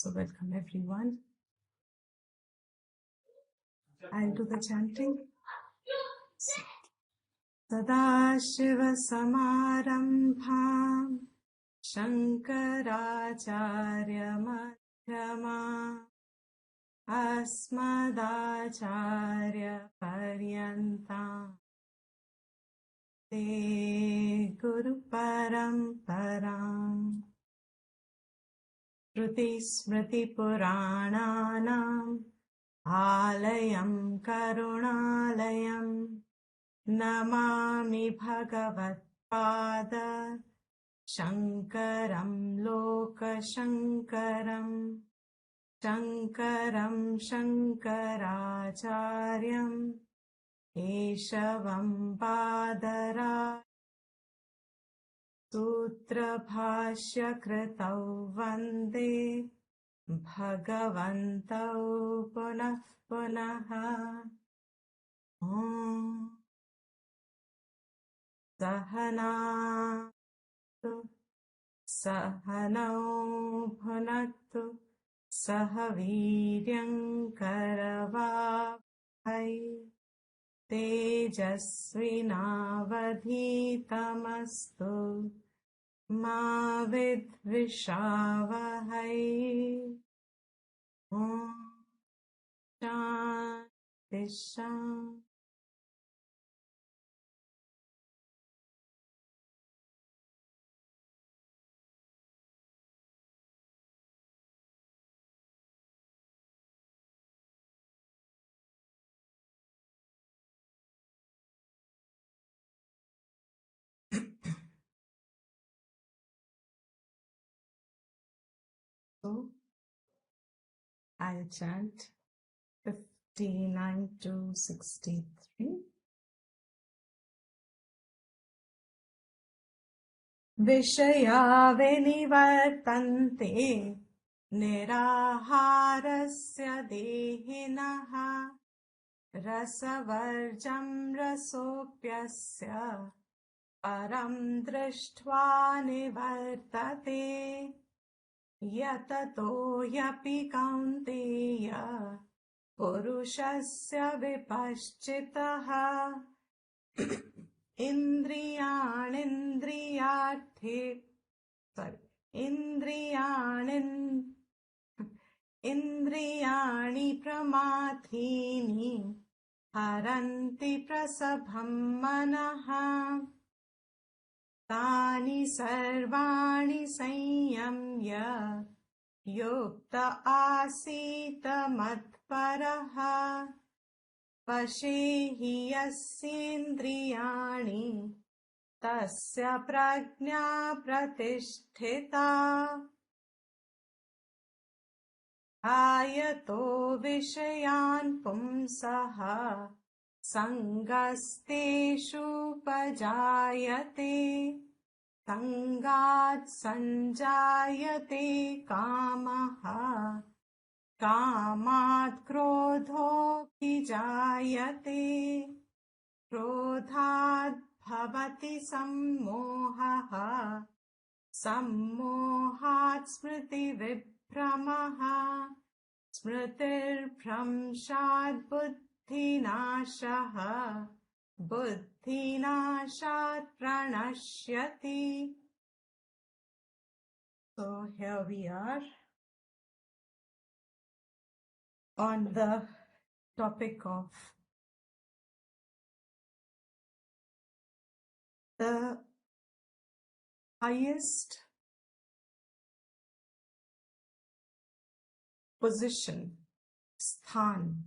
So welcome everyone. I'll do the chanting. Sadashiva Samarambham Shankaracharya Madhyama Asmadacharya Paryantam Te Guru Paramparam Shruti Smriti Purananam Alayam Karunalayam Namami Bhagavad Shankaram Loka Shankaram Shankaram Shankaracharyam Keshavam Padara Sutra Bhashya Kritau Vande Bhagavantau Punah Punaha Om Sahana Sahanau Bhunaktu Sahaviryam Karavavai Tejasvinavadhitamastu Ma Vidvishavahai Om Shanti Shanti. So, I'll chant 59 to 63. Vishaya vinivartante niraharasya dehinaha rasavarjam rasopyasya param drishtva nivartate yatato yapi kaunteya purushasya vipaschitaha Indriyani pramathini haranti prasabham manaha tani sarvani sanyamya yukta asita matparaha Pashehi yassindriyani tasya prajna pratisthita ayato vishayan pumsaha sangasteshu pajayate sangat sanjayate kamaha Kamat krodho bhijayate krodhat bhavati sammohaha sammohat smriti vipramaha smritir pramshad buddhinashaha buddhinashat pranashyati. So here we are on the topic of the highest position, sthan,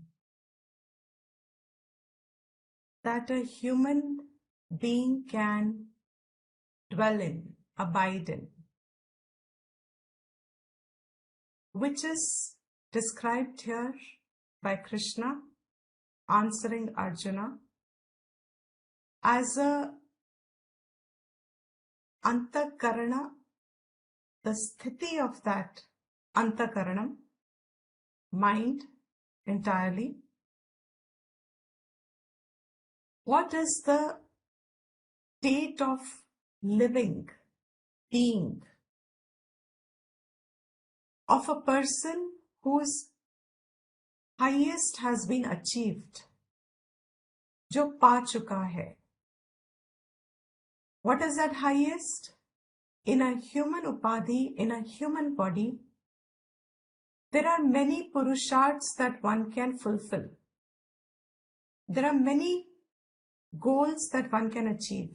that a human being can dwell in, abide in, which is described here by Krishna answering Arjuna as a antakarana, the sthiti of that antakaranam, mind entirely. What is the state of living, being of a person whose highest has been achieved, जो पा चुका है. What is that highest? In a human upadhi, in a human body, there are many purusharths that one can fulfill. There are many goals that one can achieve.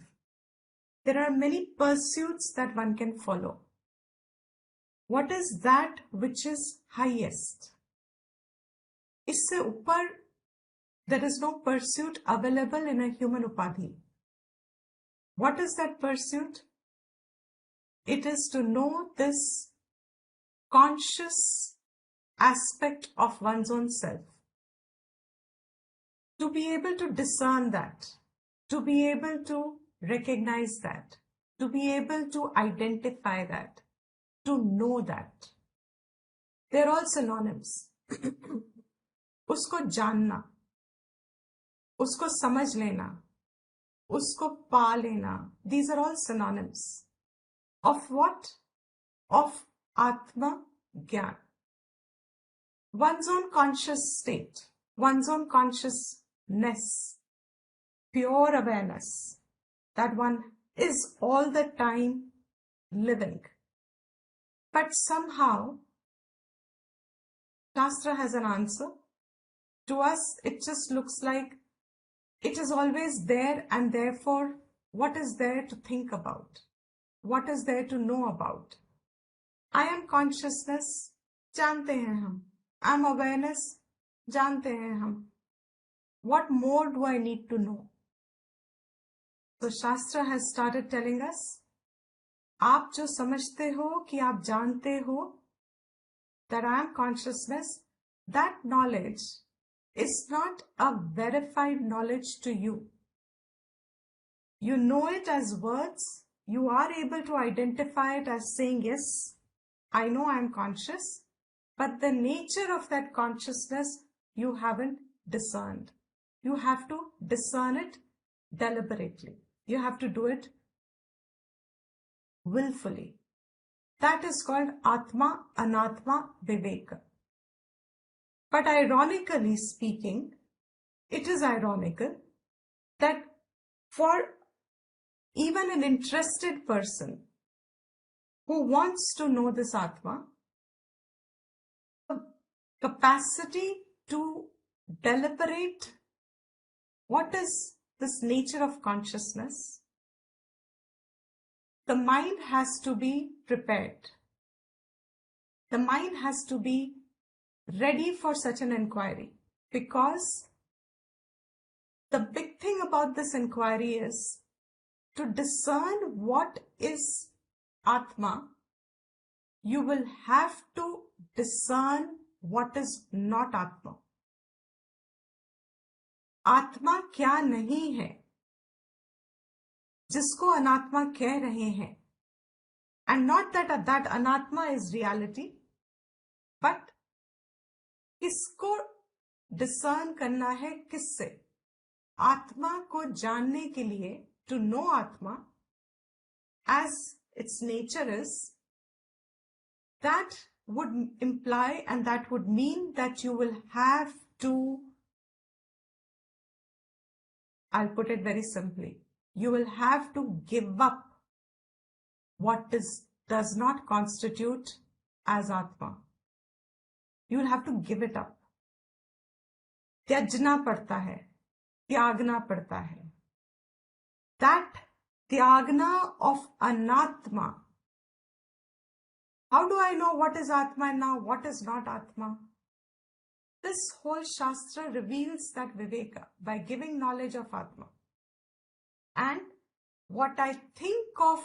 There are many pursuits that one can follow. What is that which is highest? इससे ऊपर, there is no pursuit available in a human upadhi. What is that pursuit? It is to know this conscious aspect of one's own self. To be able to discern that, to be able to recognize that, to be able to identify that, to know that. They're all synonyms. उसको जानना, उसको समझ लेना, उसको पा लेना. These are all synonyms. Of what? Of Atma Gyan. One's own conscious state, one's own consciousness, pure awareness that one is all the time living. But somehow, Shastra has an answer. To us, it just looks like it is always there, and therefore, what is there to think about? What is there to know about? I am consciousness, जानते हैं हम. I am awareness, जानते हैं हम. What more do I need to know? So Shastra has started telling us, आप जो समझते हो कि आप जानते हो that I am consciousness, that knowledge is not a verified knowledge to you. You know it as words. You are able to identify it as saying, yes, I know I am conscious, but the nature of that consciousness you haven't discerned. You have to discern it deliberately. You have to do it willfully. That is called Atma Anatma Viveka. But ironically speaking, it is ironical that for even an interested person who wants to know this Atma, the capacity to deliberate what is this nature of consciousness, the mind has to be prepared. The mind has to be ready for such an inquiry, because the big thing about this inquiry is to discern what is Atma. You will have to discern what is not Atma. आत्मा क्या नहीं है, जिसको अनात्मा कह रहे हैं. And not that anatma is reality, but किसको discern करना है किससे? आत्मा को जानने के लिए, to know Atma as its nature is, that would imply and that would mean that you will have to, I'll put it very simply, you will have to give up what does not constitute as Atma. You will have to give it up. त्याजना पड़ता है, त्यागना पड़ता है. That tyagna of anatma. How do I know what is Atma and now what is not Atma? This whole Shastra reveals that Viveka by giving knowledge of Atma. And what I think of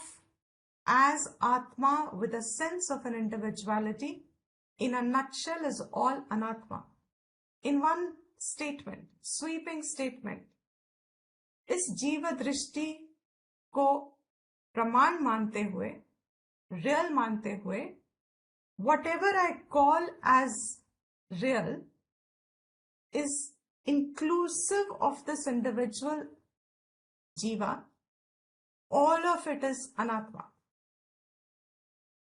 as Atma with a sense of an individuality, in a nutshell, is all Anatma. In one statement, sweeping statement, इस जीव दृष्टि को प्रमाण मानते हुए, real मानते हुए, whatever I call as real is inclusive of this individual jiva. All of it is anatma.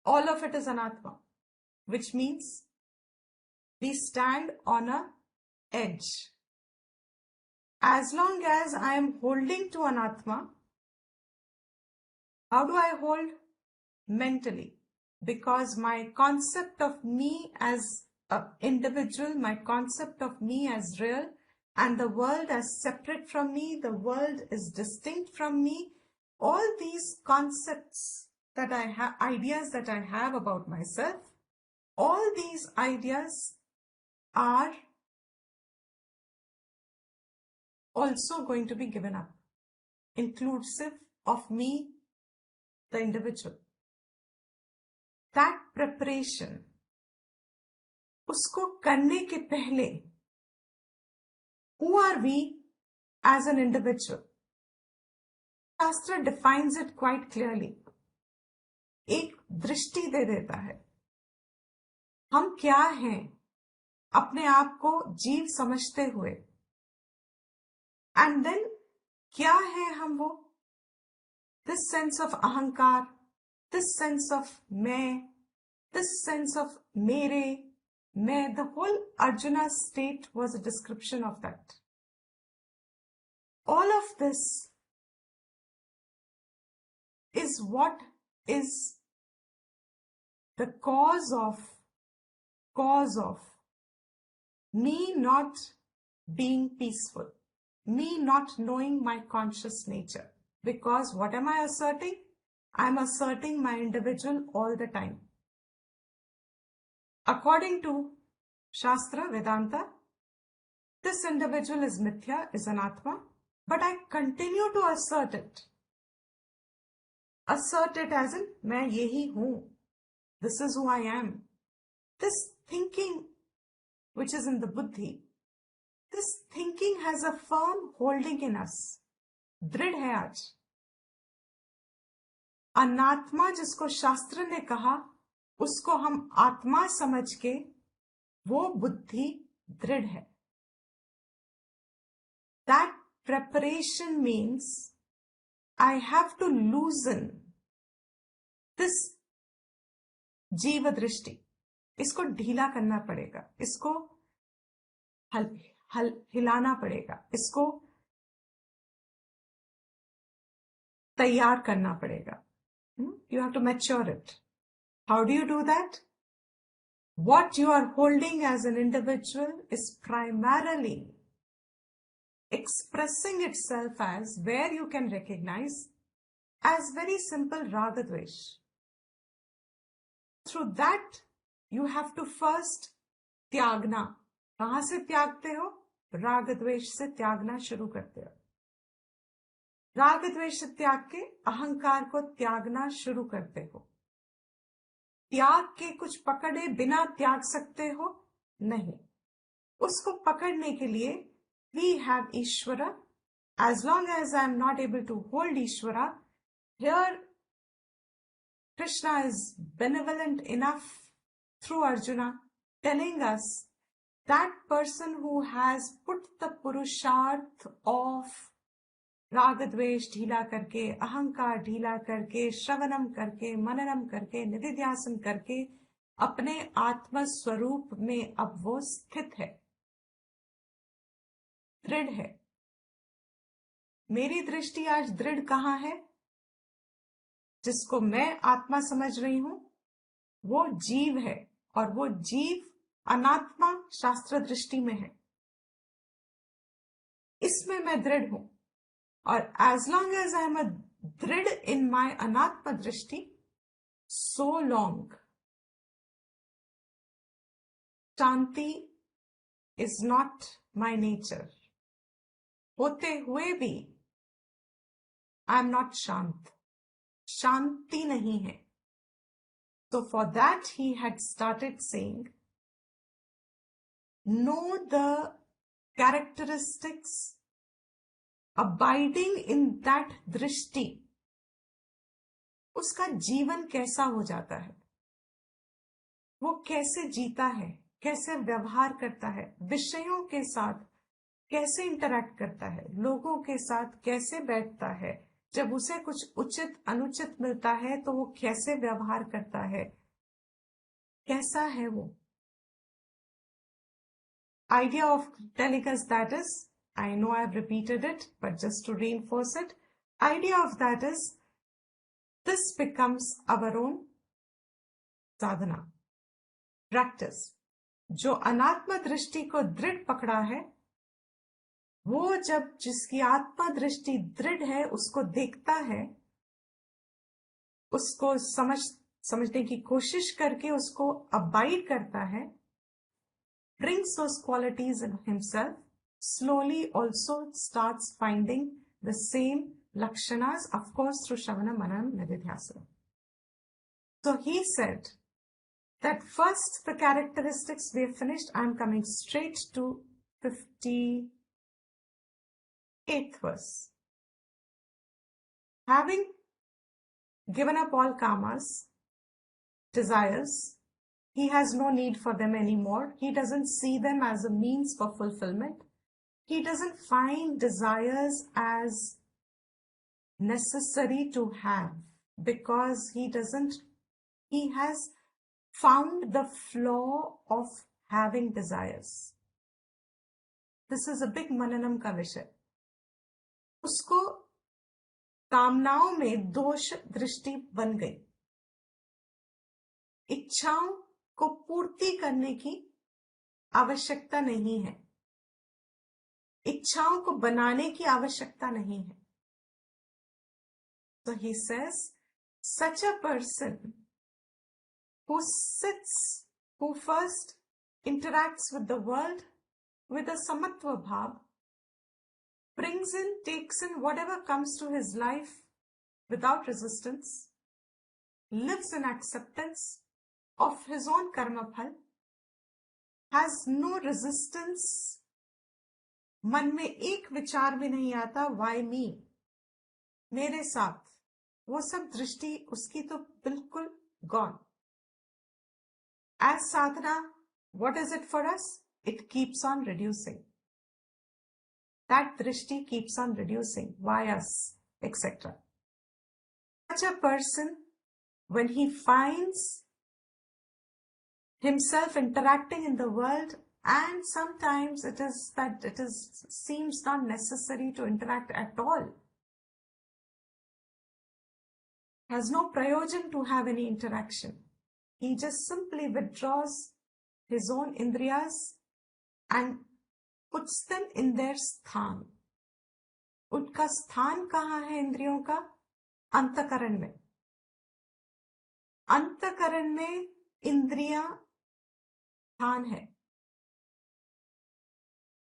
All of it is anatma. which means we stand on a edge. As long as I am holding to Anatma, how do I hold? Mentally. Because my concept of me as an individual, my concept of me as real, and the world as separate from me, the world is distinct from me, all these concepts that I have, ideas that I have about myself, all these ideas are also going to be given up, inclusive of me, the individual. That preparation, उसको करने के पहले, who are we as an individual? Shastra defines it quite clearly. एक दृष्टि दे देता है. हम क्या हैं अपने आप को जीव समझते हुए, and then क्या है हम वो? This sense of अहंकार, this sense of मैं, this sense of मेरे, मैं, the whole Arjuna state was a description of that. All of this is what is the cause of me not being peaceful, me not knowing my conscious nature. Because what am I asserting? I'm asserting my individual all the time. According to Shastra, Vedanta, this individual is mithya, is anatma, but I continue to assert it. Assert it as in, मैं यही हूँ. This is who I am. This thinking, which is in the buddhi, this thinking has a firm holding in us. दृढ़ है आज. अनात्मा जिसको शास्त्र ने कहा, उसको हम आत्मा समझ के, वो बुद्धि दृढ़ है. That preparation means I have to loosen this जीव दृष्टि. इसको ढीला करना पड़ेगा, इसको हिलाना पड़ेगा, इसको तैयार करना पड़ेगा. You have to mature it. How do you do that? What you are holding as an individual is primarily expressing itself as, where you can recognize, as very simple raga dvesh. Through that, you have to first त्यागना. कहाँ से त्यागते हो? राग द्वेष से त्यागना शुरू करते हो. राग द्वेष से त्याग के अहंकार को त्यागना शुरू करते हो. त्याग के कुछ पकड़े बिना त्याग सकते हो? नहीं. उसको पकड़ने के लिए we have Ishvara. As long as I am not able to hold Ishvara, here Krishna is benevolent enough through Arjuna, telling us that person who has put the purusharth of रागद्वेष ढीला करके, अहंकार ढीला करके, श्रवणम करके, मननम करके, निधिध्यासन करके, अपने आत्म स्वरूप में अब वो स्थित है, दृढ़ है. मेरी दृष्टि आज दृढ़ कहाँ है? जिसको मैं आत्मा समझ रही हूं, वो जीव है, और वो जीव अनात्मा शास्त्र दृष्टि में है. इसमें मैं दृढ़ हूं. और as long as I am a drid in my anatma drishti, so long Shanti is not my nature. होते हुए भी I am not शांत. शांति नहीं है. So for that he had started saying, know the characteristics abiding in that दृष्टि. उसका जीवन कैसा हो जाता है, वो कैसे जीता है, कैसे व्यवहार करता है, विषयों के साथ कैसे इंटरैक्ट करता है, लोगों के साथ कैसे बैठता है, जब उसे कुछ उचित अनुचित मिलता है तो वो कैसे व्यवहार करता है. कैसा है वो? Idea of telling us that is, I know I've repeated it, but just to reinforce it, idea of that is, this becomes our own sadhana, practice. जो अनात्म दृष्टि को दृढ़ पकड़ा है, वो जब जिसकी आत्मा दृष्टि दृढ़ है उसको देखता है, उसको समझने की कोशिश करके उसको अबाइड करता है, brings those qualities in himself, slowly also starts finding the same lakshanas, of course through Shravana, Manana, Nididhyasana. So he said that first the characteristics we have finished. I am coming straight to 58th verse. Having given up all kamas, desires, he has no need for them anymore. He doesn't see them as a means for fulfillment. He doesn't find desires as necessary to have because he has found the flaw of having desires. This is a big mananam का विषय. उसको कामनाओं में दोष दृष्टि बन गई. इच्छाओं को पूर्ति करने की आवश्यकता नहीं है. इच्छाओं को बनाने की आवश्यकता नहीं है. So he says, such a person who first interacts with the world with a samatva bhav, takes in whatever comes to his life without resistance, lives in acceptance of his own karma phal, has no resistance, मन में एक विचार भी नहीं आता why me, मेरे साथ, वो सब दृष्टि उसकी तो बिल्कुल gone. As sadhana, what is it for us? It keeps on reducing. That drishti keeps on reducing. Why us? Etc. Such a person, when he finds himself interacting in the world, and sometimes seems not necessary to interact at all, has no prayojan to have any interaction. He just simply withdraws his own indriyas and puts them in their sthan. उनका स्थान कहाँ है इंद्रियों का? अंतकरण में. अंतकरण में इंद्रियां स्थान है.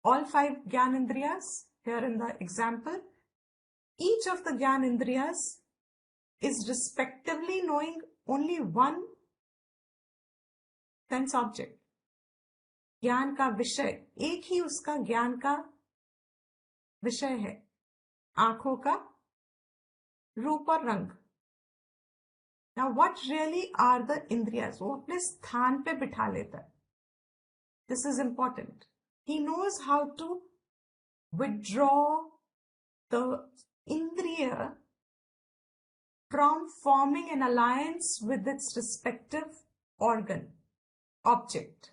All 5 Gyan Indriyas, here in the example, each of the Gyan Indriyas is respectively knowing only one sense object. ज्ञान का विषय, एक ही उसका ज्ञान का विषय है. आंखों का रूप और रंग. Now what really are the indriyas? वो अपने स्थान पे बिठा लेता है. This is important. He knows how to withdraw the indriya from forming an alliance with its respective organ, object.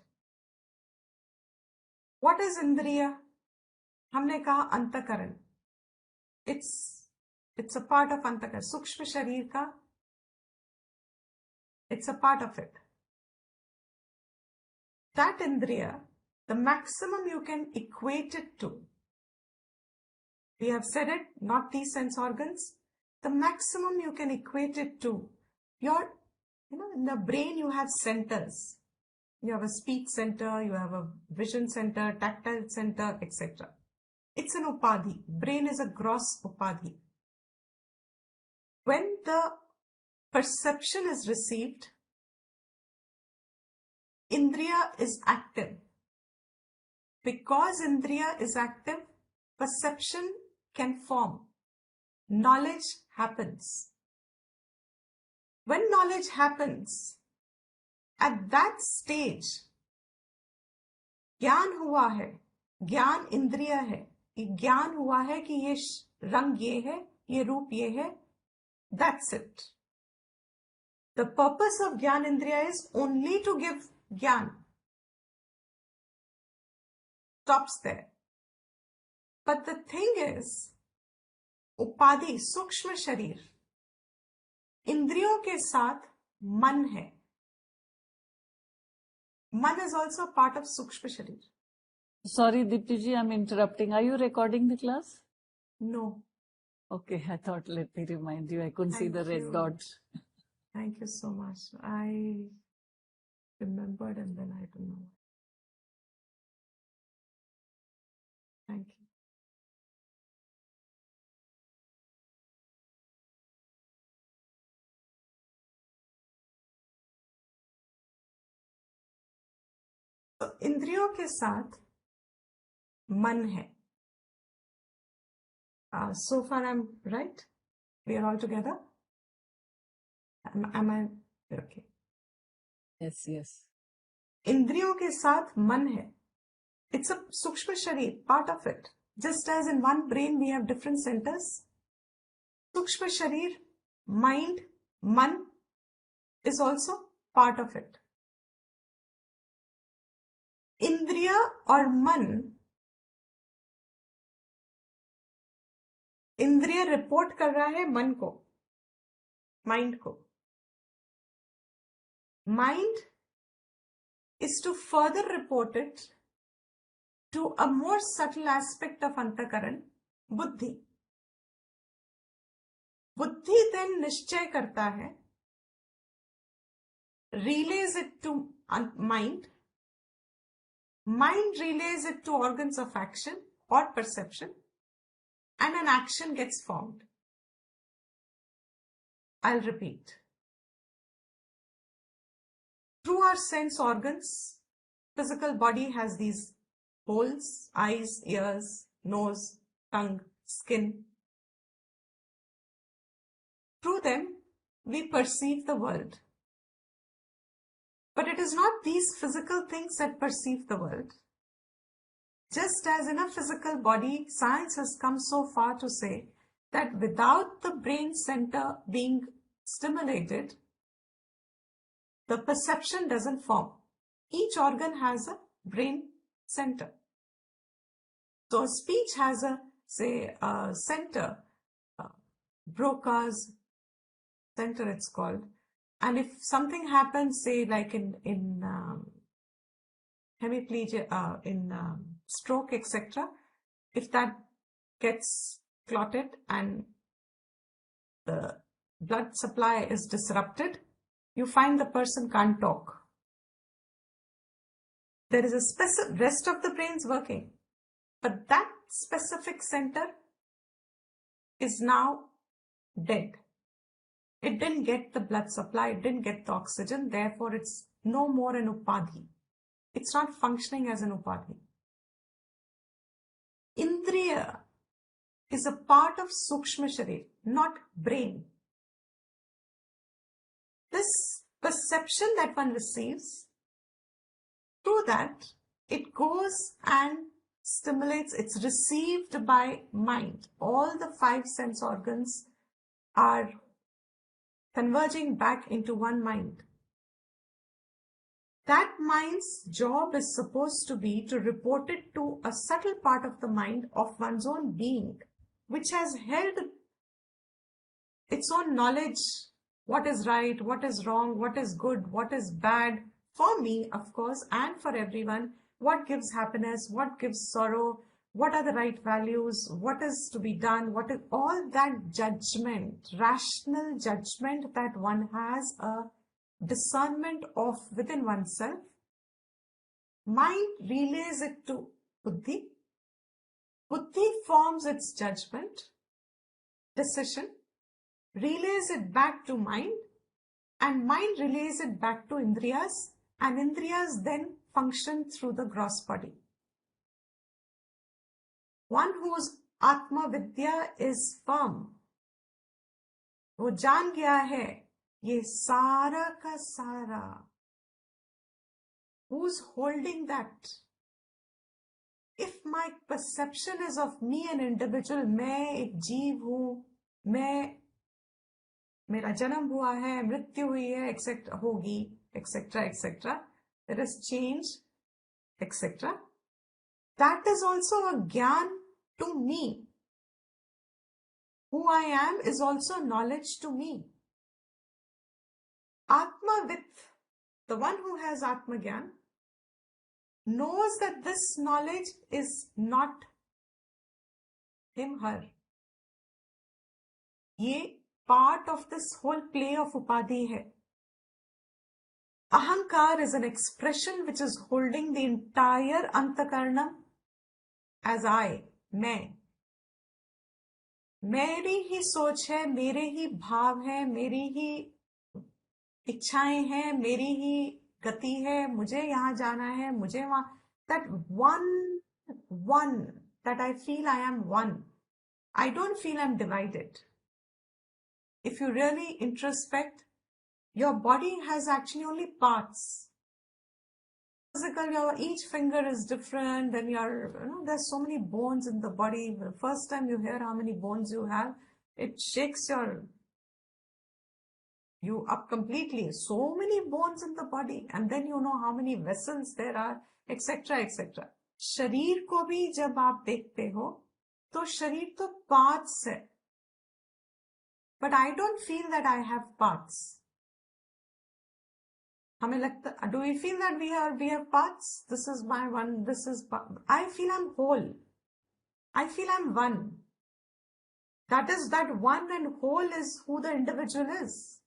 What is indriya? हमने कहा अंतकरण. It's a part of अंतकरण. सूक्ष्म शरीर का, it's a part of it. That indriya, the maximum you can equate it to, we have said it, not these sense organs, the maximum you can equate it to in the brain you have centers. You have a speech center, you have a vision center, tactile center, etc. It's an upadhi. Brain is a gross upadhi. When the perception is received, indriya is active. Because indriya is active, perception can form. Knowledge happens. When knowledge happens, at that stage, ज्ञान हुआ है, ज्ञान इंद्रिय है, ज्ञान हुआ है कि ये रंग ये है, ये रूप ये है, that's it. The purpose of Gyanendriya is only to give Gyan. Stops there. But the thing is, उपाधि सूक्ष्म शरीर इंद्रियों के साथ मन है. मन is also part of सूक्ष्म शरीर. Sorry, Dipti ji, I'm interrupting. Are you recording the class? No. Okay, I thought, let me remind you. I couldn't see the red dot. Thank you so much. I remembered and then I don't know. Thank you. तो इंद्रियों के साथ मन है. So far I'm right? We are all together? Am I okay? Yes, yes. इंद्रियों के साथ मन है. It's a सूक्ष्म शरीर, part of it. Just as in one brain we have different centers. सूक्ष्म शरीर, mind, man is also part of it. इंद्रिया और मन, इंद्रिय रिपोर्ट कर रहा है मन को, माइंड को. Mind is to further report it to a more subtle aspect of antakaran, buddhi. बुद्धि then निश्चय करता है, relays it to mind. Mind relays it to organs of action or perception, and an action gets formed. I'll repeat. Through our sense organs, physical body has these holes: eyes, ears, nose, tongue, skin. Through them, we perceive the world. But it is not these physical things that perceive the world. Just as in a physical body, science has come so far to say that without the brain center being stimulated, the perception doesn't form. Each organ has a brain center. So a speech has a, say, a center, Broca's center it's called. And if something happens, say like in hemiplegia, in stroke, etc., if that gets clotted and the blood supply is disrupted, you find the person can't talk. There is a specific rest of the brain's working, but that specific center is now dead. It didn't get the blood supply, it didn't get the oxygen, therefore it's no more an upadhi. It's not functioning as an upadhi. Indriya is a part of Sukshma Sharir, not brain. This perception that one receives, through that, it goes and stimulates, it's received by mind. All the 5 sense organs are converging back into one mind. That mind's job is supposed to be to report it to a subtle part of the mind of one's own being, which has held its own knowledge, what is right, what is wrong, what is good, what is bad, for me, of course, and for everyone, what gives happiness, what gives sorrow, what are the right values, what is to be done, what is all that judgment, rational judgment that one has a discernment of within oneself. Mind relays it to buddhi. Buddhi forms its judgment, decision, relays it back to mind, and mind relays it back to indriyas, and indriyas then function through the gross body. One whose Atma Vidya is firm, वो जान गया है ये सारा का सारा. Who's holding that? If my perception is of me, an individual, मैं एक जीव हूँ, मैं मेरा जन्म हुआ है, मृत्यु हुई है, एक्सेट्रा होगी, etcetera etcetera, there is change, etcetera. That is also a gyan to me. Who I am is also knowledge to me. Atmavid, the one who has Atma Gyan, knows that this knowledge is not him, her. ये part of this whole play of upadhi है. Ahankar is an expression which is holding the entire antakaranam as I, मैं. मेरी ही सोच है, मेरे ही भाव है, मेरी ही इच्छाएं हैं, मेरी ही गति है, मुझे यहाँ जाना है, मुझे वहां. That one that I feel I am one. I don't feel I'm divided. If you really introspect, your body has actually only parts. Physical, each finger is different, and there's so many bones in the body. The first time you hear how many bones you have, it shakes you up completely. So many bones in the body, and then you know how many vessels there are, etc. etc. शरीर को भी जब आप देखते हो तो शरीर तो parts है, but I don't feel that I have parts. हमें लगता, do we feel that we have parts? This is my one, this is part. I feel I'm whole. I feel I'm one. That one and whole is who the individual is.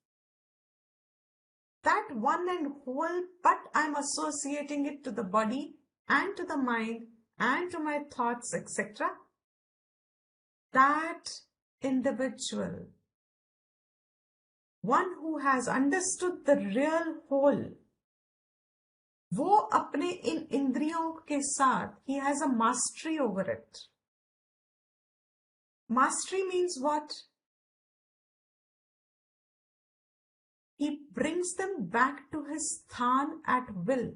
That one and whole, but I'm associating it to the body and to the mind and to my thoughts, etc. That individual, one who has understood the real whole, वो अपने इन इंद्रियों के साथ, he has a mastery over it. Mastery means what? He brings them back to his sthan at will.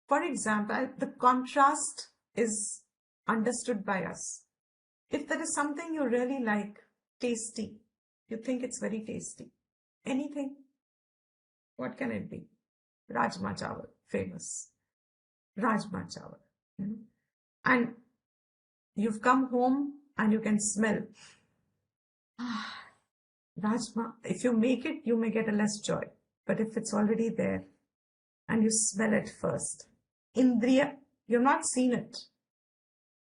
For example, the contrast is understood by us. If there is something you really like, tasty, you think it's very tasty, anything, what can it be? Rajma chawal, famous. Rajma chawal. And you've come home and you can smell. Rajma, if you make it, you may get a less joy. But if it's already there and you smell it first, Indriya, you've not seen it,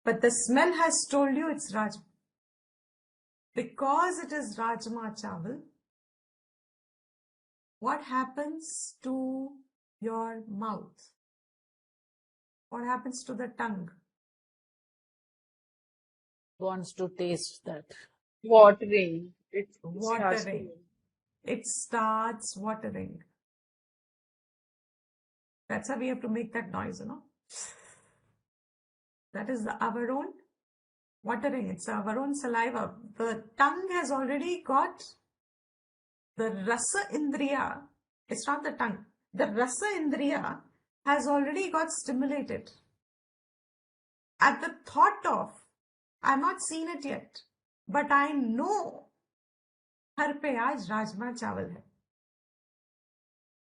but the smell has told you it's Rajma. Because it is Rajma chawal, what happens to your mouth? What happens to the tongue? Wants to taste that. Watering. Watering. It starts watering. That's how we have to make that noise, That is our own watering. It's our own saliva. The tongue has already got the rasa indriya. It's not the tongue. The rasa indriya has already got stimulated. At the thought of, I've not seen it yet, but I know घर पे आज राजमा चावल है.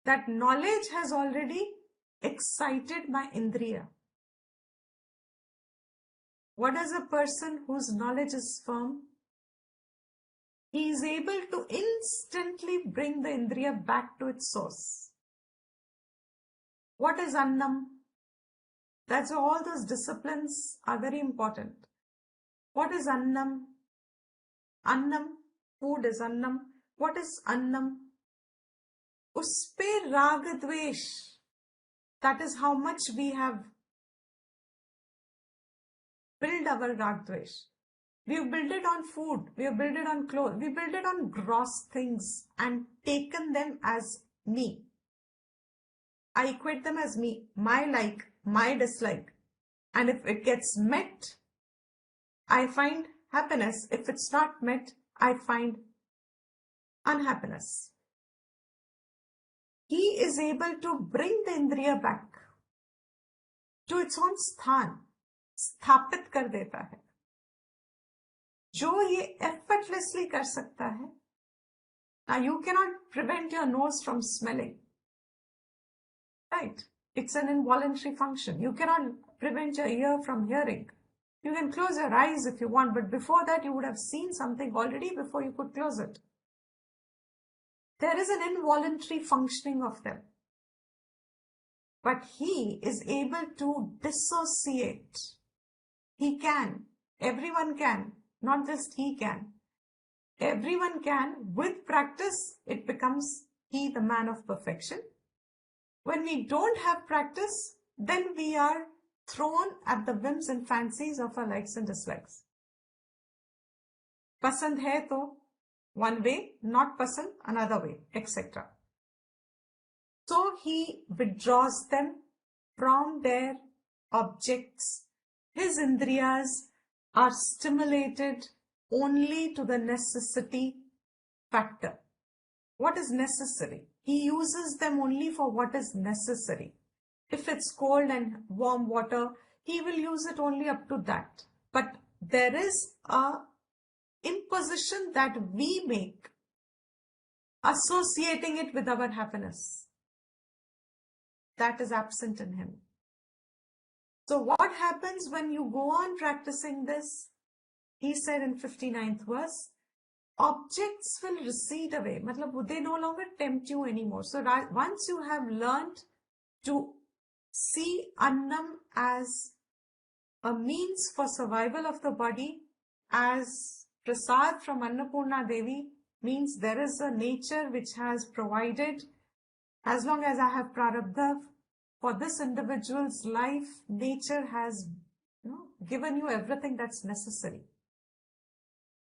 That knowledge has already excited my indriya. What does a person whose knowledge is firm? He is able to instantly bring the indriya back to its source. What is annam? That's why all those disciplines are very important. What is annam? Annam, food is annam. What is annam? Uspe rag dvesh. That is how much we have built our rag dvesh. We have built it on food. We have built it on clothes. We built it on gross things and taken them as me. I equate them as me, my like, my dislike. And if it gets met, I find happiness. If it's not met, I find unhappiness. He is able to bring the indriya back to its own sthan, स्थापित कर देता है. जो ये effortlessly कर सकता है, Now you cannot prevent your nose from smelling, right? It's an involuntary function. You cannot prevent your ear from hearing. You can close your eyes if you want, but before that you would have seen something already before you could close it. There is an involuntary functioning of them. But he is able to dissociate. He can. Everyone can. Not just he can. Everyone can. With practice, it becomes he, the man of perfection. When we don't have practice, then we are thrown at the whims and fancies of our likes and dislikes. Pasand hai to one way, not pasand another way, etc. So he withdraws them from their objects. His indriyas are stimulated only to the necessity factor. What is necessary? He uses them only for what is necessary. If it's cold and warm water, he will use it only up to that. But there is a imposition that we make, associating it with our happiness. That is absent in him. So what happens when you go on practicing this? He said in 59th verse, objects will recede away. Matlab, they no longer tempt you anymore. So once you have learned to see Annam as a means for survival of the body, as prasad from Annapurna Devi, means there is a nature which has provided, as long as I have prarabdha, for this individual's life, nature has given you everything that's necessary.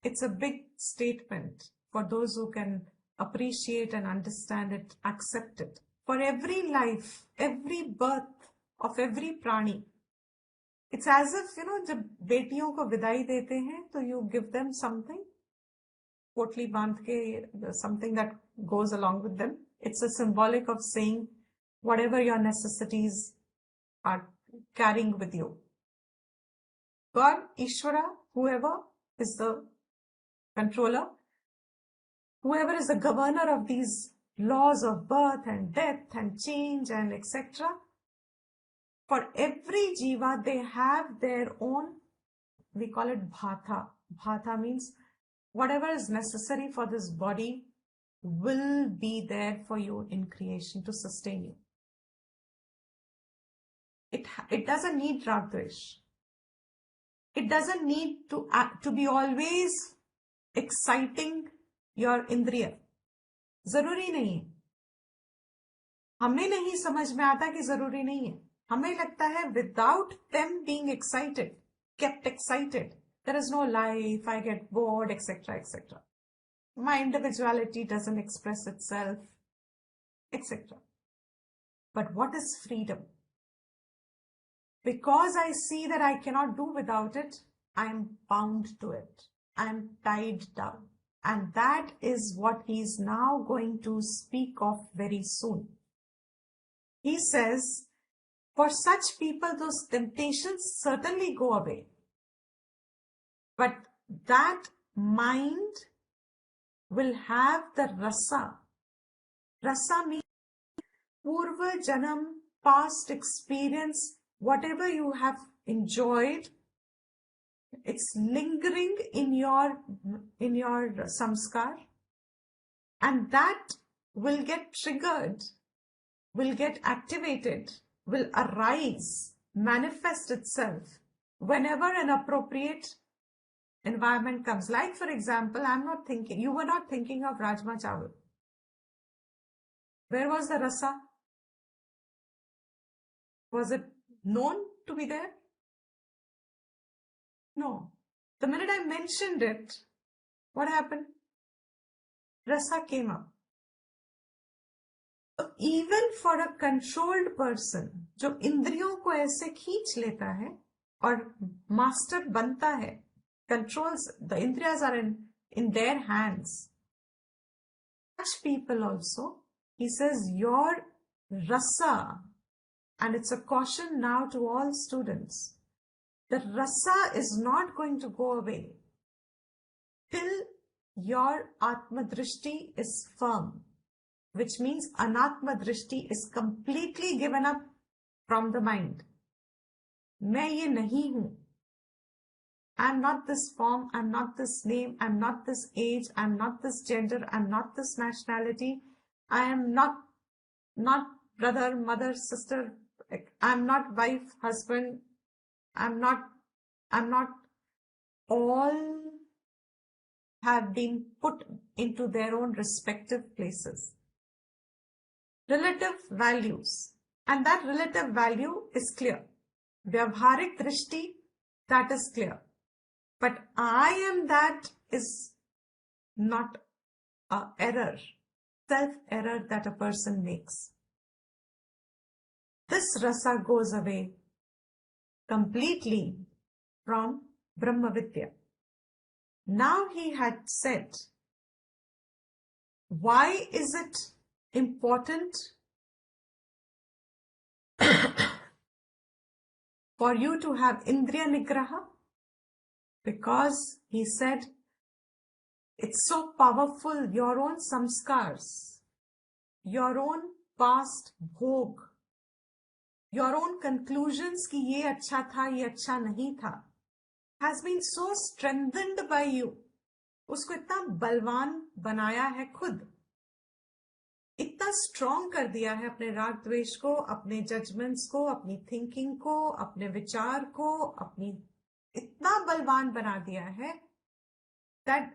It's a big statement for those who can appreciate and understand it, accept it. For every life, every birth of every prani, it's as if, जब बेटियों को विदाई देते हैं, तो you give them something, पोटली बांध के, something that goes along with them. It's a symbolic of saying whatever your necessities are carrying with you. God, Ishvara, whoever is the controller, whoever is the governor of these laws of birth and death and change and etc. For every jiva, they have their own, we call it bhata. Bhata means whatever is necessary for this body will be there for you in creation to sustain you. It doesn't need radresh. It doesn't need to be always exciting your indriya. जरूरी नहीं है. हमें नहीं समझ में आता कि जरूरी नहीं है. हमें लगता है without them being excited, kept excited, there is no life, I get bored, etc., etc. My individuality doesn't express itself, etc. But what is freedom? Because I see that I cannot do without it, I am bound to it. I am tied down. And that is what he is now going to speak of very soon. He says, for such people, those temptations certainly go away. But that mind will have the rasa. Rasa means purva janam, past experience, whatever you have enjoyed, it's lingering in your samskar, and that will get triggered, will get activated, will arise, manifest itself whenever an appropriate environment comes. Like, for example, you were not thinking of Rajma Chawal. Where was the rasa? Was it known to be there? No. The minute I mentioned it, what happened? Rasa came up. So even for a controlled person, जो इंद्रियों को ऐसे खींच लेता है और master बनता है, controls, the indriyas are in their hands. Such people also, he says, your rasa, and it's a caution now to all students, the rasa is not going to go away till your Atma Drishti is firm, which means Anatma Drishti is completely given up from the mind. मैं ये नहीं हूं. I'm not this form, I'm not this name, I'm not this age, I'm not this gender, I'm not this nationality, I am not brother, mother, sister, I'm not wife, husband, I'm not, all have been put into their own respective places. Relative values. And that relative value is clear. Vyavharik drishti, that is clear. But I am that is not an error, self-error that a person makes. This rasa goes away completely from Brahma Vidya. Now he had said, why is it important for you to have Indriya Nigraha? Because he said, it's so powerful, your own samskars, your own past bhog, your own conclusions ki ye acha tha, ye acha nahi tha, has been so strengthened by you. उसको इतना बलवान बनाया है खुद, इतना strong कर दिया है अपने राग द्वेष को, अपने जजमेंट्स को, अपनी थिंकिंग को, अपने विचार को, अपनी इतना बलवान बना दिया है that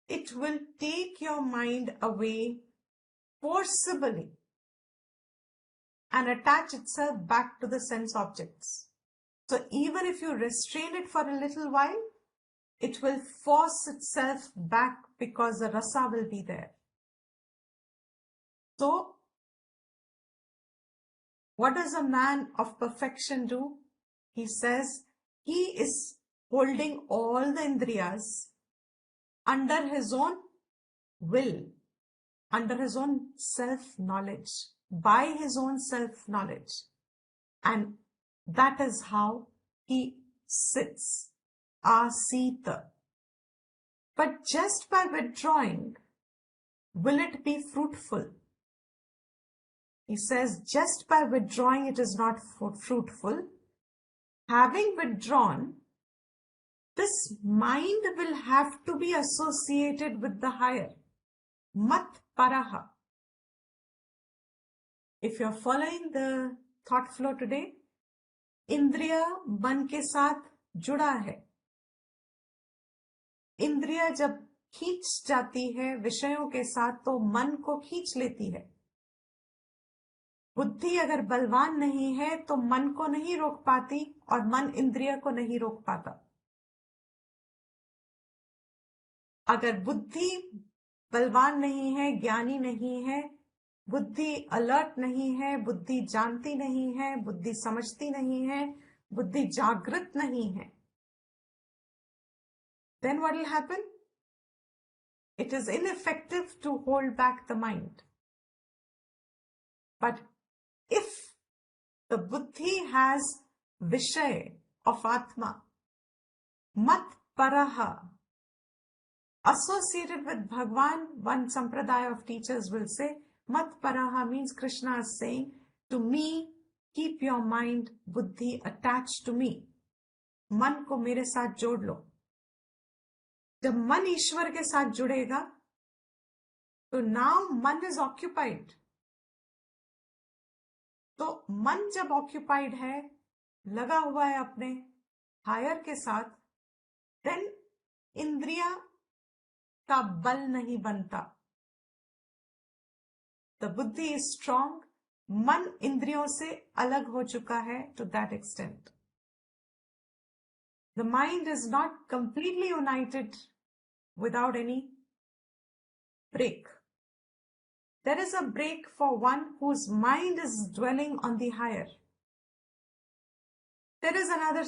it will take your mind away forcibly and attach itself back to the sense objects. So even if you restrain it for a little while, it will force itself back because the rasa will be there. So, what does a man of perfection do? He says he is holding all the indriyas under his own will, under his own self-knowledge, by his own self-knowledge. And that is how he sits, asita. But just by withdrawing, will it be fruitful? He says, just by withdrawing, it is not fruitful. Having withdrawn, this mind will have to be associated with the higher. Mat paraha. If you're following the thought flow today, इंद्रिय मन के साथ जुड़ा है. इंद्रिय जब खींच जाती है विषयों के साथ तो मन को खींच लेती है. बुद्धि अगर बलवान नहीं है तो मन को नहीं रोक पाती और मन इंद्रिय को नहीं रोक पाता. अगर बुद्धि बलवान नहीं है, ज्ञानी नहीं है, बुद्धि अलर्ट नहीं है, बुद्धि जानती नहीं है, बुद्धि समझती नहीं है, बुद्धि जागृत नहीं है, then what will happen? It is ineffective to hold back the mind. But if the buddhi has vishay of Atma, mat paraha, associated with Bhagwan, one sampradaya of teachers will say, mat paraha means Krishna is saying, to me, keep your mind, buddhi attached to me. मन को मेरे साथ जोड़ लो. जब मन ईश्वर के साथ जुड़ेगा, तो now मन is occupied. तो मन जब occupied है, लगा हुआ है अपने हायर के साथ, then इंद्रिया का बल नहीं बनता. The buddhi is strong. मन इंद्रियों से अलग हो चुका है to that extent. The mind is not completely united without any break. There is a break for one whose mind is dwelling on the higher. There is another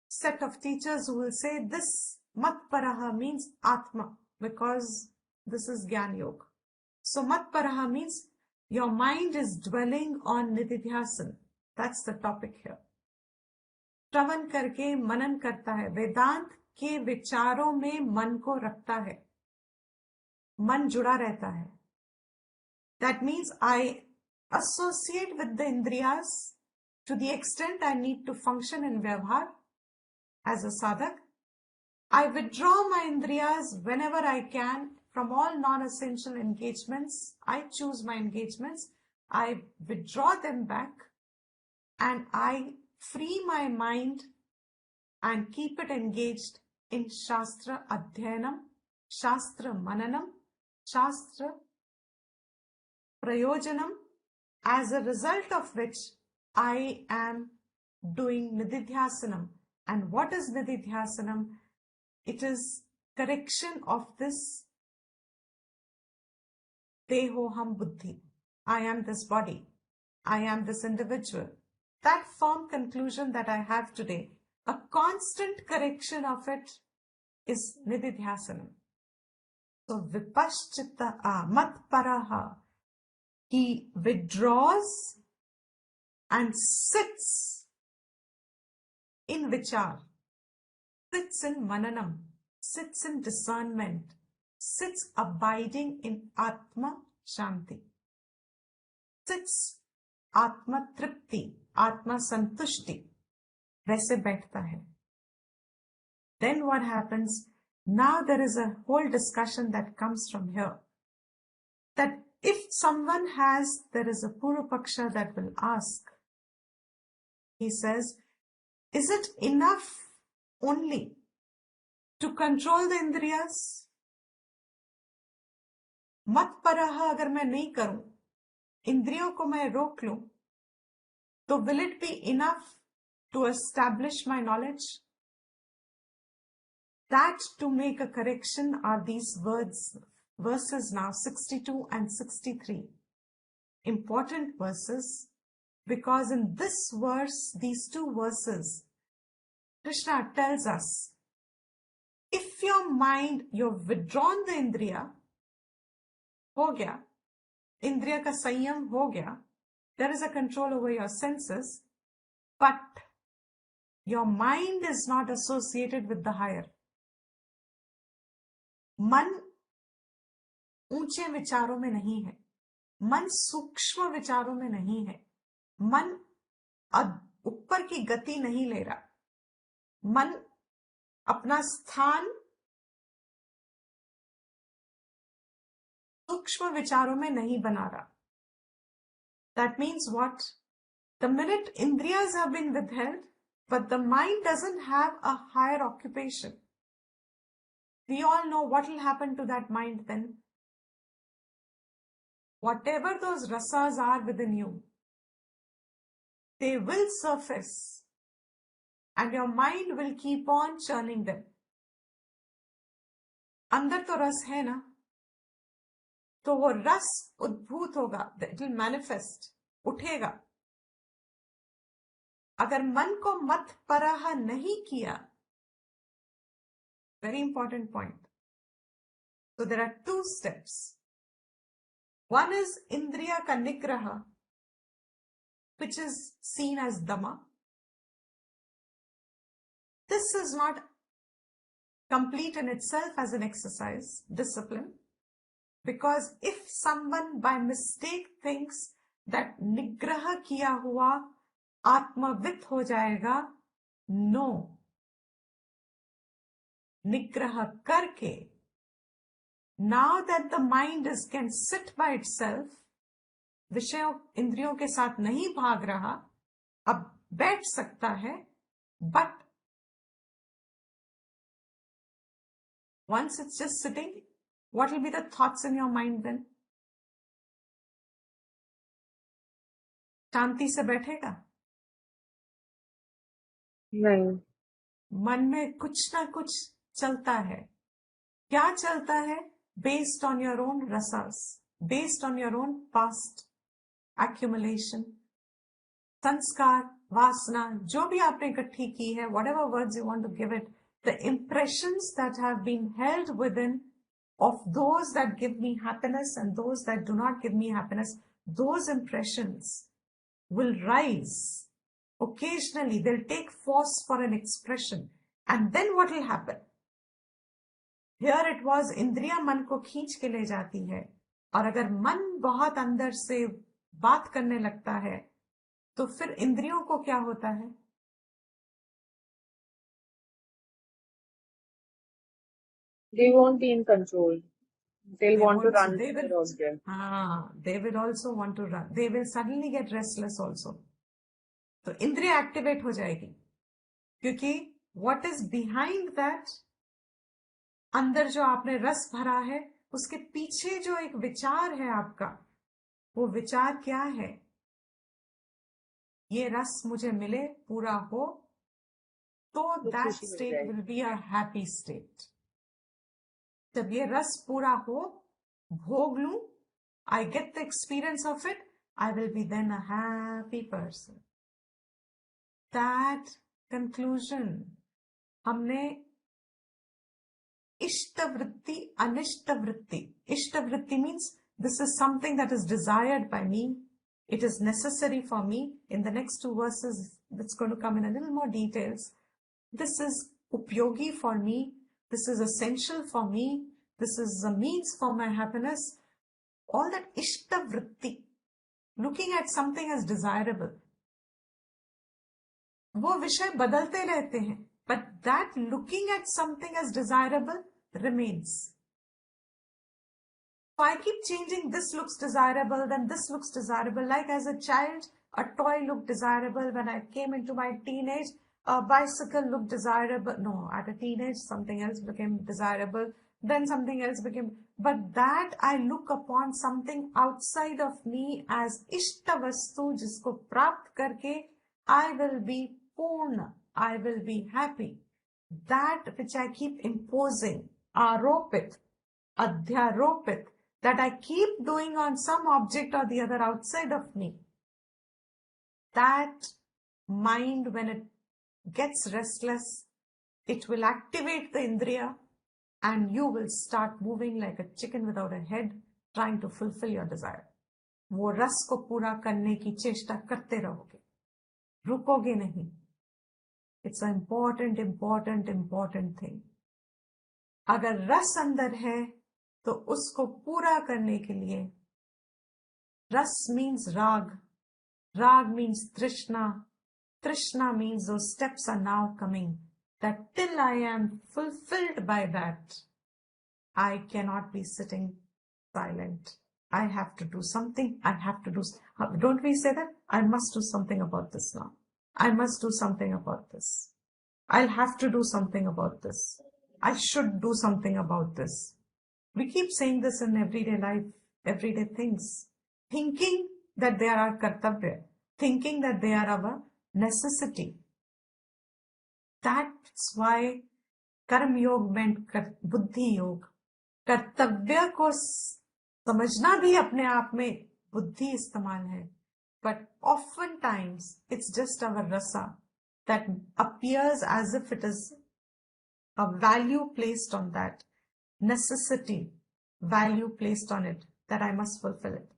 set of teachers who will say this mat paraha means Atma, because this is Gyan Yoga. So mat paraha means your mind is dwelling on nididhyasan. That's the topic here. श्रवण करके मनन करता है, वेदांत के विचारों में मन को रखता है. मन जुड़ा रहता है. That means I associate with the indriyas to the extent I need to function in vyavhar as a sadhak. I withdraw my indriyas whenever I can from all non-essential engagements. I choose my engagements. I withdraw them back and I free my mind and keep it engaged in Shastra Adhyanam, Shastra Mananam, Shastra Prayojanam, as a result of which I am doing Nididhyasanam. And what is Nididhyasanam? It is correction of this Dehoham Buddhi. I am this body. I am this individual. That firm conclusion that I have today, a constant correction of it is Nididhyasanam. So Vipaschita Matparaha, he withdraws and sits in vichar, sits in mananam, sits in discernment, sits abiding in Atma Shanti, sits Atma Tripti, Atma Santushti, वैसे बैठता है. Then what happens? Now there is a whole discussion that comes from here. That if someone has, there is a Purupaksha that will ask. He says, is it enough only to control the indriyas? मत परहा अगर मैं नहीं करूं, इंद्रियों को मैं रोक लूं, तो will it be enough to establish my knowledge? That to make a correction are these verses now, 62 and 63. Important verses, because in this verse, these two verses, Krishna tells us, if your mind, you've withdrawn the indriya, हो गया, इंद्रिय का संयम हो गया, there is a control over your senses, but your mind is not associated with the higher. मन ऊंचे विचारों में नहीं है, मन सूक्ष्म विचारों में नहीं है, मन ऊपर की गति नहीं ले रहा, मन अपना स्थान सूक्ष्म विचारों में नहीं बना रहा. That means what? The minute indriyas have been withheld, but the mind doesn't have a higher occupation. We all know what will happen to that mind then. Whatever those rasas are within you, they will surface and your mind will keep on churning them. अंदर तो रस है ना, तो वो रस उद्भूत होगा, it will manifest, उठेगा. अगर मन को मत परहा नहीं किया, very important point. So there are two steps. One is indriya ka nigraha, which is seen as dhamma. This is not complete in itself as an exercise, discipline, because if someone by mistake thinks that nigraha kiya hua atmavit ho jayega, no. Nigraha karke, now that the mind can sit by itself, विषयों इंद्रियों के साथ नहीं भाग रहा, अब बैठ सकता है, but once it's just sitting, what will be the thoughts in your mind then? शांति से बैठेगा? नहीं. मन में कुछ ना कुछ चलता है. क्या चलता है? Based on your own rasas, based on your own past accumulation, sanskar, vasana, जो भी आपने इकट्ठी की है, whatever words you want to give it, the impressions that have been held within of those that give me happiness and those that do not give me happiness, those impressions will rise. Occasionally, they'll take force for an expression. And then what will happen? Here it was, इंद्रिया मन को खींच के ले जाती है, और अगर मन बहुत अंदर से बात करने लगता है तो फिर इंद्रियों को क्या होता है? They won't be in control. They'll want to run they from will, the object. they will also want to run. They will suddenly get restless also. तो इंद्रिय एक्टिवेट हो जाएगी, क्योंकि what is behind that, अंदर जो आपने रस भरा है, उसके पीछे जो एक विचार है आपका, वो विचार क्या है? ये रस मुझे मिले, पूरा हो, तो that state will be a happy state. जब ये रस पूरा हो, भोग लूं, I get the experience of it, I will be then a happy person. That conclusion, हमने इष्टवृत्ति, अनिष्टवृत्ति. इष्टवृत्ति means this is something that is desired by me. It is necessary for me. In the next two verses, that's going to come in a little more details. This is upyogi for me. This is essential for me. This is a means for my happiness. All that ishtavritti, looking at something as desirable. वो विषय बदलते रहते हैं, but that looking at something as desirable remains. So I keep changing, this looks desirable, then this looks desirable. Like as a child, a toy looked desirable. When I came into my teenage, a bicycle looked desirable. No, at a teenage, something else became desirable. Then something else became, but that I look upon something outside of me as ishtavastu, jisko prapt karke I will be purna, I will be happy. That which I keep imposing, aropit, adhyaropit, that I keep doing on some object or the other outside of me, that mind, when it gets restless, it will activate the indriya and you will start moving like a chicken without a head, trying to fulfill your desire. वो रस को पूरा करने की चेष्टा करते रहोगे, रुकोगे नहीं. It's an important, important, important thing. अगर रस अंदर है तो उसको पूरा करने के लिए, रस means rag, rag means trishna, trishna means those steps are now coming, that till I am fulfilled by that, I cannot be sitting silent. I have to do something. I have to do. Don't we say that? I must do something about this now. I must do something about this. I'll have to do something about this. I should do something about this. We keep saying this in everyday life, everyday things, thinking that they are our kartavya, thinking that they are our necessity. That's why कर्म योग meant बुद्धि योग. कर्तव्य को समझना भी अपने आप में बुद्धि इस्तेमाल है, but oftentimes it's just our rasa that appears as if it is a value placed on that, necessity, value placed on it, that I must fulfill it.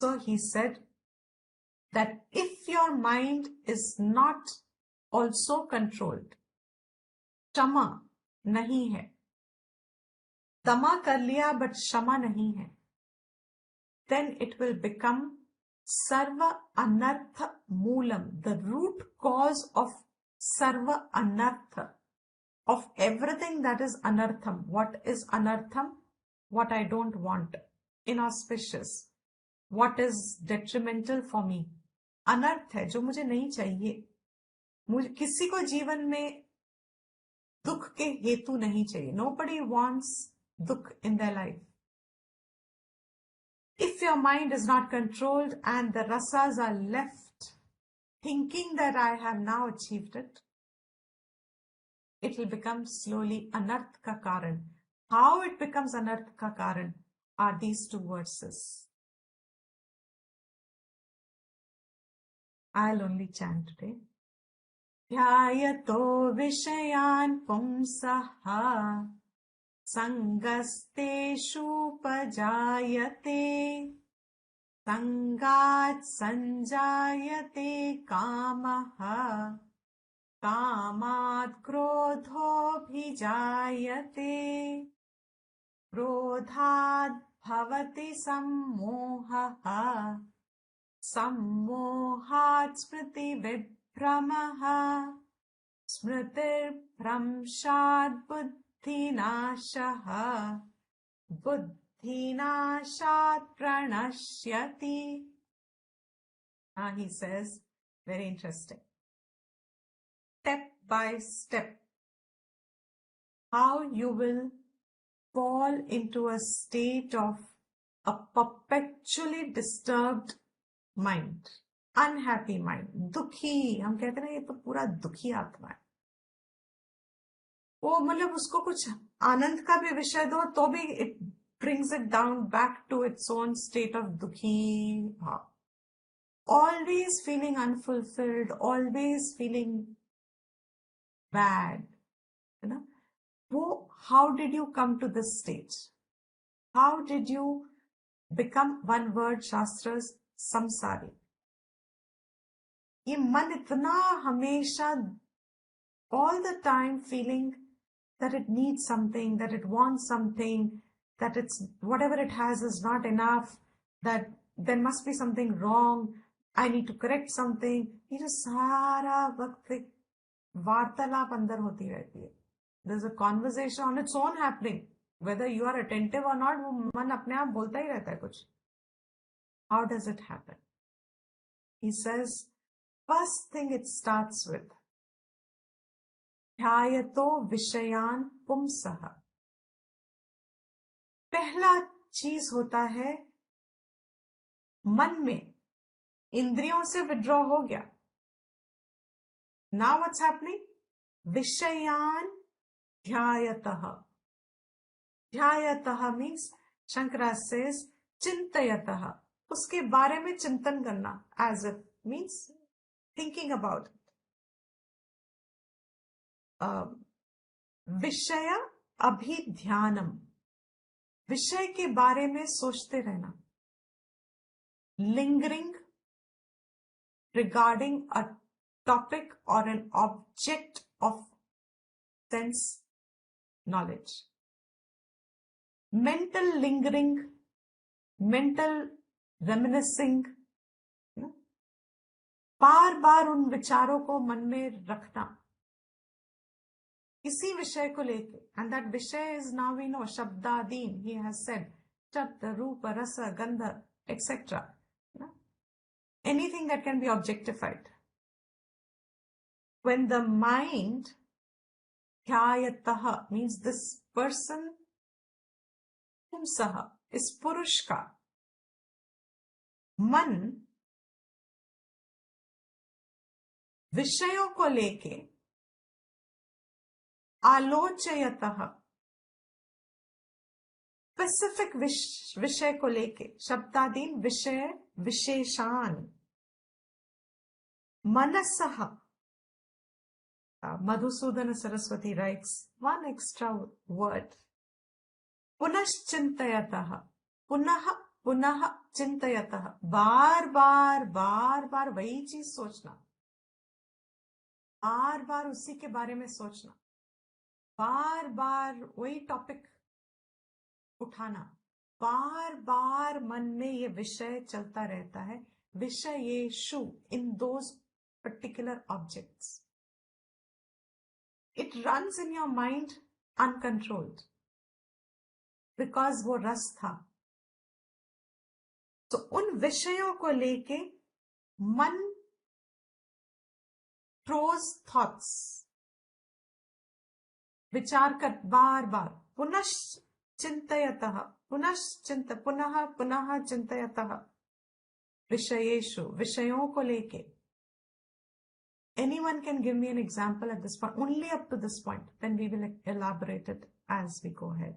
So he said that if your mind is not also controlled, क्षमा नहीं है, तमा कर लिया but क्षमा नहीं है, then it will become sarva anartha moolam, the root cause of sarva anartha, of everything that is anartham. What is anartham? What I don't want, inauspicious, what is detrimental for me. अनर्थ है जो मुझे नहीं चाहिए. मुझे किसी को जीवन में दुख के हेतु नहीं चाहिए. Nobody wants dukh in their life. If your mind is not controlled and the rasas are left thinking that I have now achieved it, it will become slowly anarth ka karan. How it becomes anarth ka karan are these two verses. I'll only chant today. Dhyayato vishayan pumsaha Sangasteshu pajayate Sangat sanjayate kamaha कामात् क्रोधोऽभिजायते क्रोधात् भवति सम्मोहः सम्मोहात् स्मृतिविभ्रमः स्मृतिर्भ्रंशात् बुद्धिनाशः बुद्धिनाशात् प्रणश्यति. He says, very interesting. Step by step, how you will fall into a state of a perpetually disturbed mind, unhappy mind, दुखी. हम कहते हैं ना ये तो पूरा दुखी आत्मा है. वो मतलब उसको कुछ आनंद का भी विषय दो तो भी it brings it down back to its own state of दुखी भाव. Always feeling unfulfilled, always feeling bad. You know? How did you come to this stage? How did you become, one word, Shastras, samsari? ये मन इतना हमेशा, all the time feeling that it needs something, that it wants something, that it's whatever it has is not enough, that there must be something wrong, I need to correct something. ये जो सारा वक्त एक वार्तालाप अंदर होती रहती है. There's a conversation on its own happening. Whether you are attentive or not, वो मन अपने आप बोलता ही रहता है कुछ. How does it happen? He says, first thing it starts with, ध्यायतो विषयान पुंसः. पहला चीज होता है मन में इंद्रियों से विड्रॉ हो गया. Now what's happening? विषयान ध्यायतः. ध्यायतः means Shankara says चिंतयतः. उसके बारे में चिंतन करना, as it means thinking about it. विषय अभिध्यानम, विषय के बारे में सोचते रहना. Lingering regarding a topic or an object of sense knowledge. Mental lingering, mental reminiscing, बार बार उन विचारों को मन में रखना किसी विषय को लेके. And that विषय is, now we know, शब्दादीन. He has said शब्द, रूप, रस, गंध, etc. Anything that can be objectified. When the mind ध्यायतः means this person, पुंसः, इस पुरुष का मन विषयों को लेके आलोचयतः, स्पेसिफिक विषय को लेके, शब्दादीन विषय विशेषान, मनसः. Madhusudana Saraswati writes one extra word. पुनश्चिंतयतः, पुनः पुनः चिंतयतः. बार बार वही चीज सोचना, बार बार उसी के बारे में सोचना, बार बार वही टॉपिक उठाना, बार बार मन में ये विषय चलता रहता है. विषयेषु, in those particular objects. It runs in your mind uncontrolled because वो रस था. तो उन विषयों को लेके मन throws thoughts, विचार कर बार बार. पुनश्चिंतयतः, पुनः पुनः चिंतयतः. विषयेषु, विषयों को लेके. Anyone can give me an example at this point, only up to this point, then we will elaborate it as we go ahead.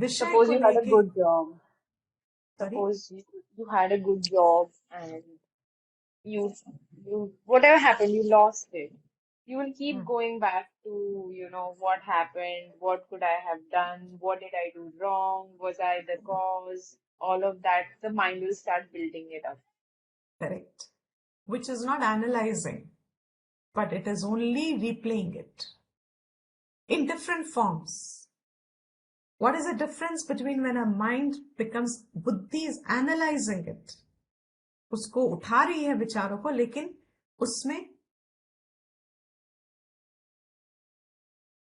Suppose you had a good job. Suppose you had a good job and you whatever happened, you lost it. You will keep going back to, what happened, what could I have done, what did I do wrong, was I the cause, all of that. The mind will start building it up. Correct. which is not analyzing, but it is only replaying it in different forms. What is the difference between when a mind becomes, buddhi is analyzing it, उसको उठा रही है विचारों को, लेकिन उसमें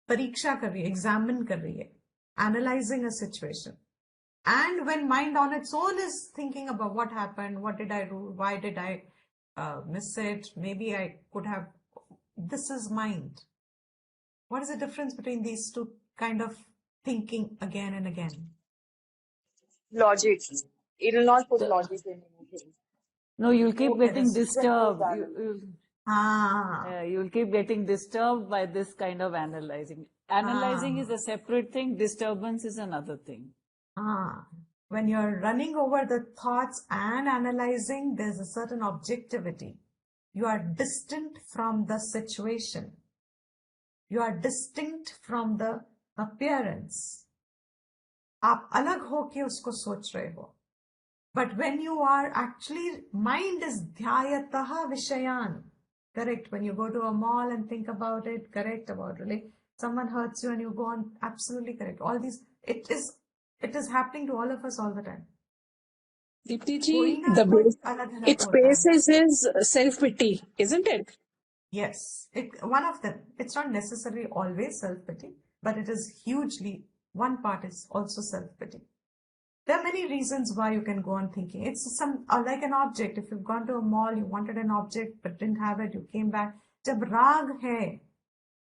परीक्षा कर रही है, एग्जामिन कर रही है, analyzing a situation. And when mind on its own is thinking about what happened, what did I do, why did I miss it, maybe I could have, this is mind. What is the difference between these two kind of thinking again and again? Logic. It will not put logic in anything. No, you'll keep Okay, getting disturbed. You'll keep getting disturbed by this kind of analyzing. Analyzing is a separate thing. Disturbance is another thing. When you're running over the thoughts and analyzing, there's a certain objectivity. You are distant from the situation. You are distinct from the appearance. आप अलग होके उसको सोच रहे हो. But when you are actually, mind is dhyayataha vishayan. Correct. When you go to a mall and think about it, correct, about really someone hurts you and you go on, absolutely correct. All these, it is happening to all of us all the time. Deepti ji, its basis is self-pity, isn't it? Yes, one of them. It's not necessarily always self-pity, but it is hugely, one part is also self-pity. There are many reasons why you can go on thinking. It's like an object. If you've gone to a mall, you wanted an object but didn't have it, you came back. Jab raag hai,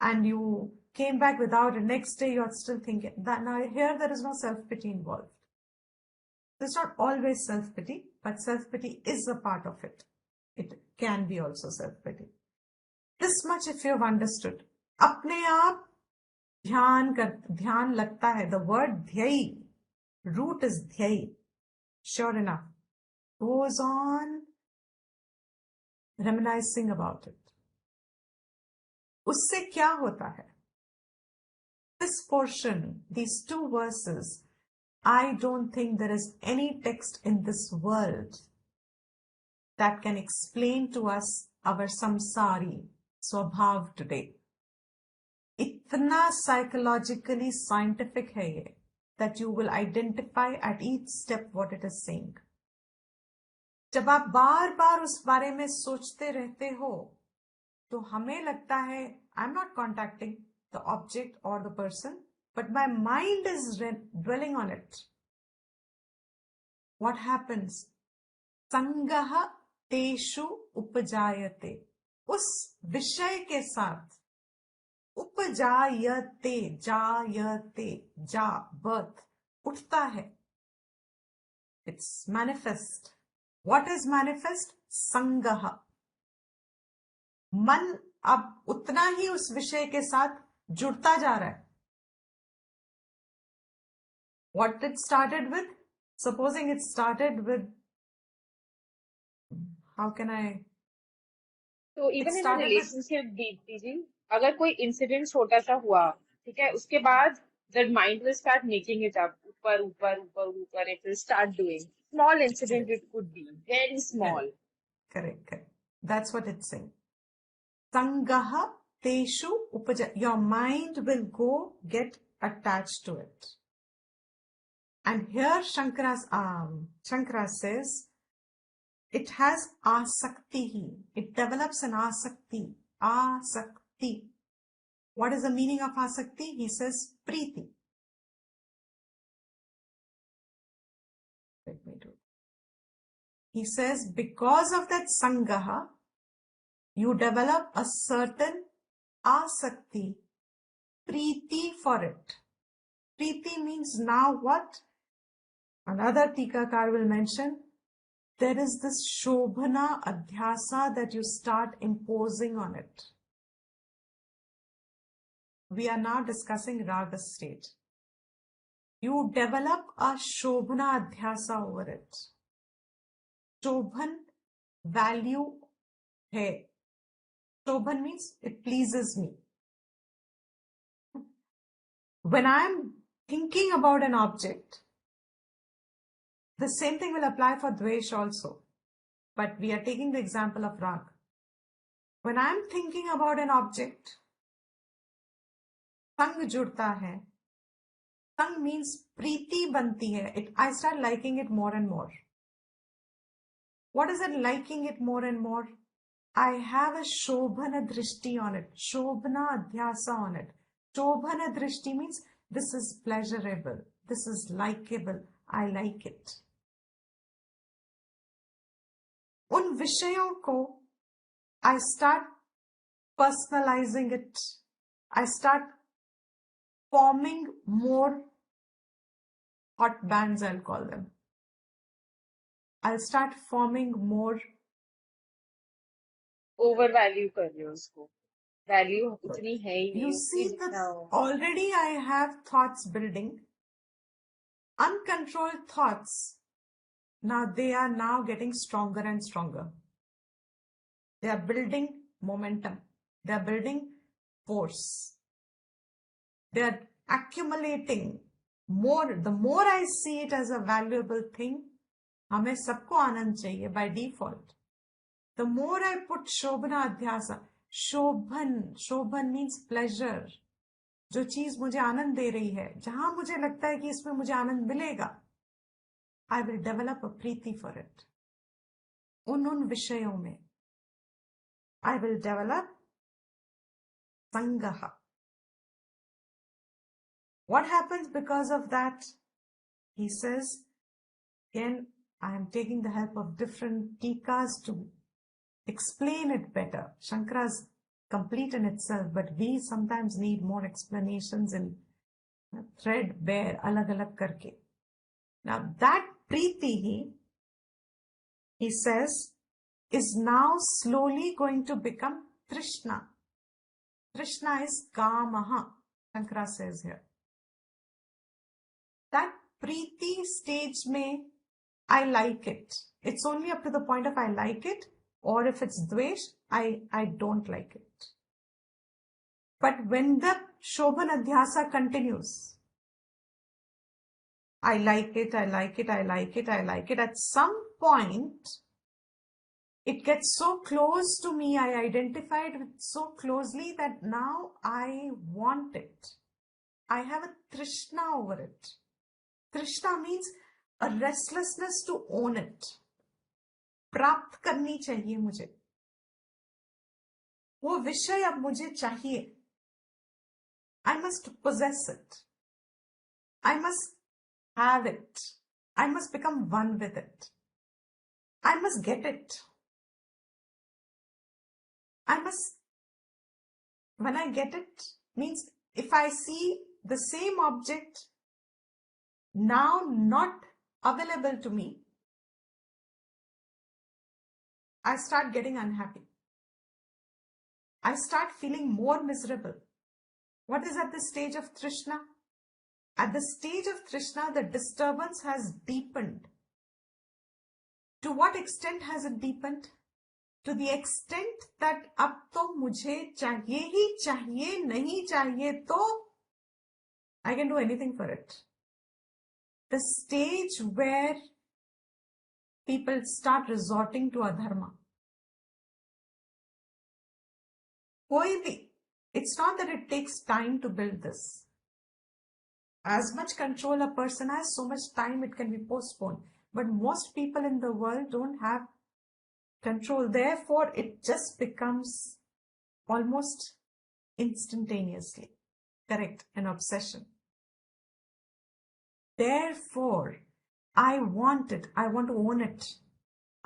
and you came back without it, next day you're still thinking. Now here there is no self-pity involved. It's not always self-pity, but self-pity is a part of it. It can be also self-pity. This much if you've understood. अपने आप ध्यान लगता है. The word ध्येय, root is ध्येय. Sure enough. Goes on reminiscing about it. उससे क्या होता है? This portion, these two verses, I don't think there is any text in this world that can explain to us our samsari, swabhav today. Itna psychologically scientific hai ye, that you will identify at each step what it is saying. जब आप बार बार उस बारे में सोचते रहते हो, तो हमें लगता है, I'm not contacting the object or the person, but my mind is dwelling on it. What happens? Sangaha teshu upajayate. उस विषय के साथ उपजायते, जायते, birth, उठता है. It's manifest. What is manifest? Sangaha. मन अब उतना ही उस विषय के साथ जुड़ता जा रहा है. What it started with? Supposing it started with, how can I? So even in a relationship, Deepti ji, अगर कोई इंसिडेंट छोटा सा हुआ, ठीक है, उसके बाद the mind will start making it up. ऊपर ऊपर ऊपर ऊपर, it will start doing. Small incident it could be, very small. Correct. That's what it's saying. Sangaha teshu upaja. Your mind will go get attached to it. And here Shankara says, it has asakti. It develops an asakti. Asakti. What is the meaning of asakti? He says priti. Let me do it. He says, because of that sangaha, you develop a certain asakti, priti for it. Priti means now what? Another Tikakar will mention, there is this shobhana adhyasa that you start imposing on it. We are now discussing raga state. You develop a shobhana adhyasa over it. Shobhan, value hai. Shobhan means it pleases me. When I am thinking about an object, the same thing will apply for dvesh also. but we are taking the example of rag. When I'm thinking about an object, संग जुड़ता है. संग means प्रीति बनती है. I start liking it more and more. What is it liking it more and more? I have a shobhana drishti on it. Shobhana adhyasa on it. Shobhana drishti means this is pleasurable. This is likable. I like it. उन विषयों को I start personalizing it. I start forming more hot bands, I'll call them. I'll start forming more. Overvalue कर रहे हो उसको. Value इतनी है ही नहीं. You see that already I have thoughts building. Uncontrolled thoughts. Now they are now getting stronger and stronger. They are building momentum. They are building force. They are accumulating more. The more I see it as a valuable thing, हमें सबको आनंद चाहिए by default. The more I put shobhana adhyasa, shobhan means pleasure. जो चीज मुझे आनंद दे रही है, जहां मुझे लगता है कि इसमें मुझे आनंद मिलेगा, I will develop a Preeti for it. उन विषयों में I will develop sangaha. What happens because of that? He says, again, I am taking the help of different tikas to explain it better. Shankara's complete in itself, but we sometimes need more explanations in threadbare, alag karke. Now that preeti, he says, is now slowly going to become Trishna. Trishna is kamaha, Shankara says here. That preeti stage mein, I like it. It's only up to the point of I like it, or if it's dvesh, I don't like it. But when the Shobhan Adhyasa continues, I like it, I like it, I like it, I like it. At some point, it gets so close to me, I identify it with so closely that now I want it. I have a Trishna over it. Trishna means a restlessness to own it. प्राप्त करनी चाहिए मुझे. वो विषय अब मुझे चाहिए. I must possess it. I must have it. I must become one with it. I must get it. When I get it, means if I see the same object now not available to me, I start getting unhappy. I start feeling more miserable. What is at the stage of Trishna? At the stage of Trishna, the disturbance has deepened. To what extent has it deepened? To the extent that अब तो मुझे चाहिए ही चाहिए, नहीं चाहिए तो I can do anything for it. The stage where people start resorting to adharma. कोई भी, it's not that it takes time to build this. As much control a person has, so much time it can be postponed. But most people in the world don't have control. Therefore, it just becomes almost instantaneously. Correct, an obsession. Therefore, I want it. I want to own it.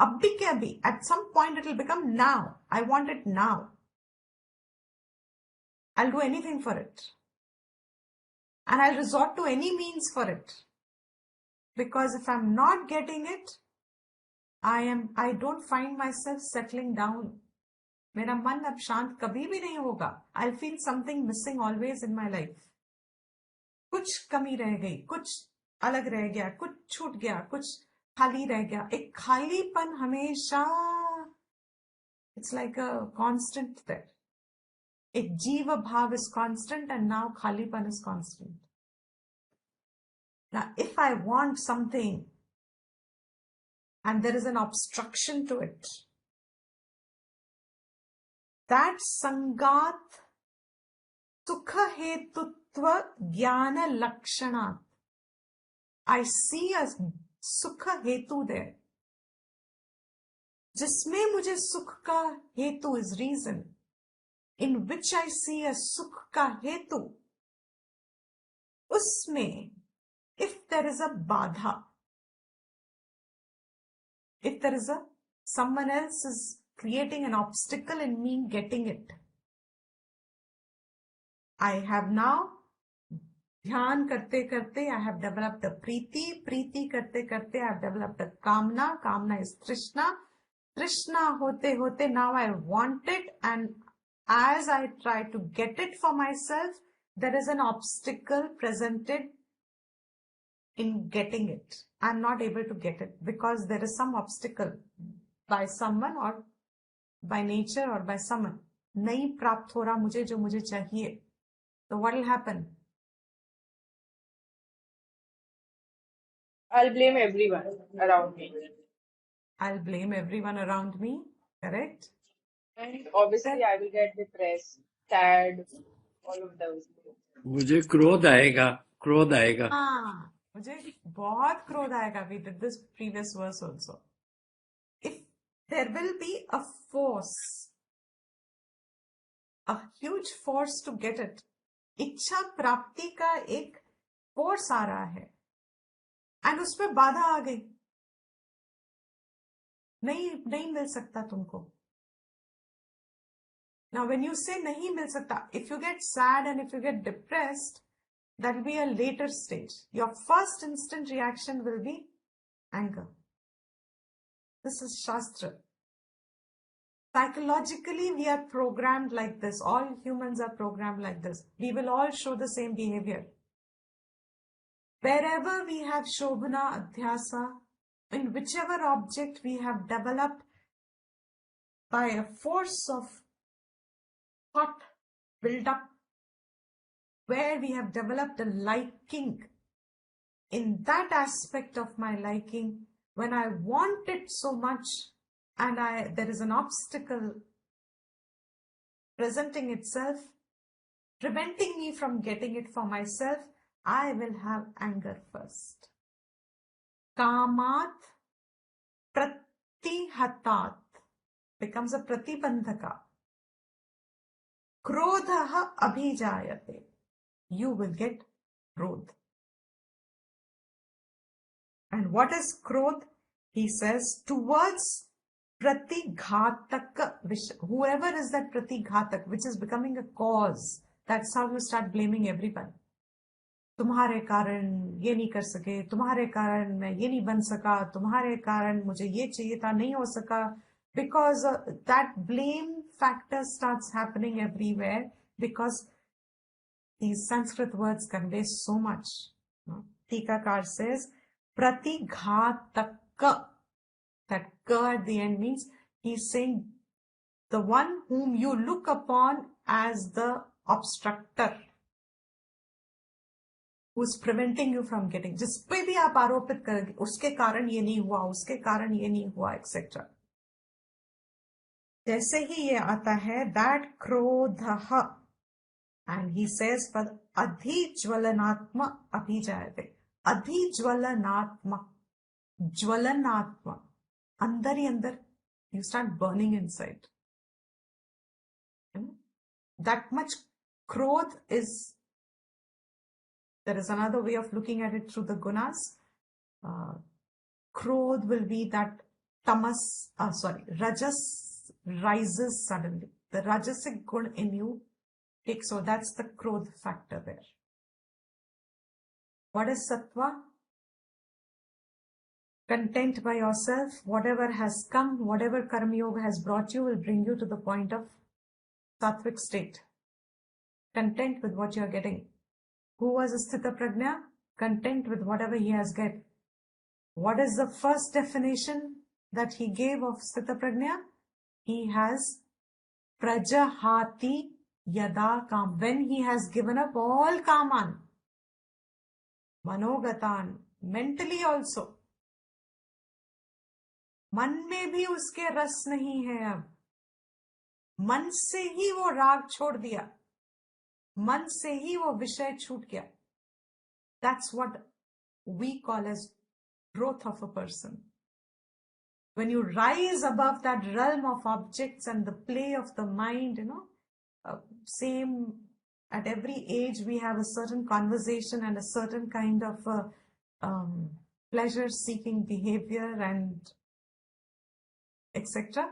Abhi ke abhi. At some point, it will become now. I want it now. I'll do anything for it. And I'll resort to any means for it. Because if I'm not getting it, I don't find myself settling down. मेरा मन अब शांत कभी भी नहीं होगा. I'll feel something missing always in my life. कुछ कमी रह गई, कुछ अलग रह गया, कुछ छूट गया, कुछ खाली रह गया. एक खालीपन हमेशा, it's like a constant there. एक जीव भाव is constant and now खालीपन is constant. Now, if I want something, and there is an obstruction to it. That sangat sukha hetutva jnana lakshanat. I see a sukha hetu there. जिसमें मुझे सुख का हेतु is reason, in which I see a सुख का हेतु, उसमें if there is a बाधा, if there is someone else is creating an obstacle in me getting it, I have now ध्यान करते करते I have developed a प्रीति, प्रीति करते करते I have developed a कामना, कामना is Trishna, Trishna hote hote now I want it, and as I try to get it for myself, there is an obstacle presented in getting it. I'm not able to get it because there is some obstacle by someone or by nature or by someone. नहीं प्राप्त हो रहा मुझे जो मुझे चाहिए. So what will happen? I'll blame everyone around me. I'll blame everyone around me, correct? And obviously I will get depressed, sad, all of those things. मुझे क्रोध आएगा, क्रोध आएगा. हाँ, मुझे बहुत क्रोध आएगा. We did this previous verse also. If there will be a force, a huge force to get it, इच्छा प्राप्ति का एक फोर्स आ रहा है, एंड उसमें बाधा आ गई, नहीं मिल सकता तुमको. Now when you say नहीं मिल सकता, if you get sad and if you get depressed, that will be a later stage. Your first instant reaction will be anger. This is Shastra. Psychologically, we are programmed like this. All humans are programmed like this. We will all show the same behavior. Wherever we have Shobhana, Adhyasa, in whichever object we have developed by a force of thought built up, where we have developed a liking, in that aspect of my liking, when I want it so much and there is an obstacle presenting itself, preventing me from getting it for myself, I will have anger first. Kamat pratihatat becomes a pratibandhaka. Krodha abhijayate. You will get krodh. And what is krodh? He says, towards pratighatak, whoever is that pratighatak, which is becoming a cause. That's how you start blaming everyone. तुम्हारे कारण ये नहीं कर सके, तुम्हारे कारण मैं ये नहीं बन सका, तुम्हारे कारण मुझे ये चाहिए था, नहीं हो सका. Because that blame factor starts happening everywhere, because these Sanskrit words convey so much. Tikakar says, pratighataka. That ka at the end means he's saying the one whom you look upon as the obstructor, who's preventing you from getting. जिस पे भी आप आरोपित करेंगे, उसके कारण ये नहीं हुआ, उसके कारण ये नहीं हुआ, etc. जैसे ही ये आता है, that krodha, and he says, for adhijwalanatma abhijayate. Adhijwalanatma, jwalanatma, andar hi andar, you start burning inside. That much krodh is. There is another way of looking at it through the gunas. Krodh will be that rajas rises suddenly. The rajasic gun in you takes, so that's the krodh factor there. What is sattva? Content by yourself. Whatever has come, whatever karma yoga has brought you will bring you to the point of sattvic state. Content with what you are getting. Who was Sthita Prajna? Content with whatever he has get. What is the first definition that he gave of Sthita Prajna? He has prajahati yada kam. When he has given up all kaman, manogatan, mentally also. मन में भी उसके रस नहीं है अब, मन से ही वो राग छोड़ दिया, मन से ही वो विषय छूट गया. That's what we call as growth of a person. When you rise above that realm of objects and the play of the mind, same at every age we have a certain conversation and a certain kind of pleasure-seeking behavior and etc.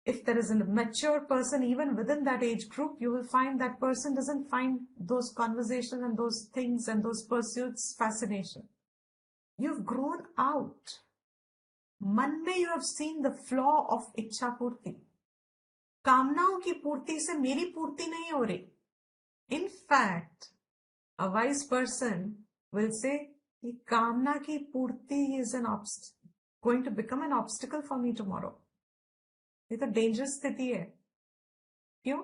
If there is a mature person, even within that age group, you will find that person doesn't find those conversations and those things and those pursuits fascination. You've grown out. मन में you have seen the flaw of इच्छा पूर्ति. कामनाओं की पूर्ति से मेरी पूर्ति नहीं हो रही. In fact, a wise person will say, कि कामना की पूर्ति is going to become an obstacle for me tomorrow. ये तो dangerous स्थिति है. क्यों?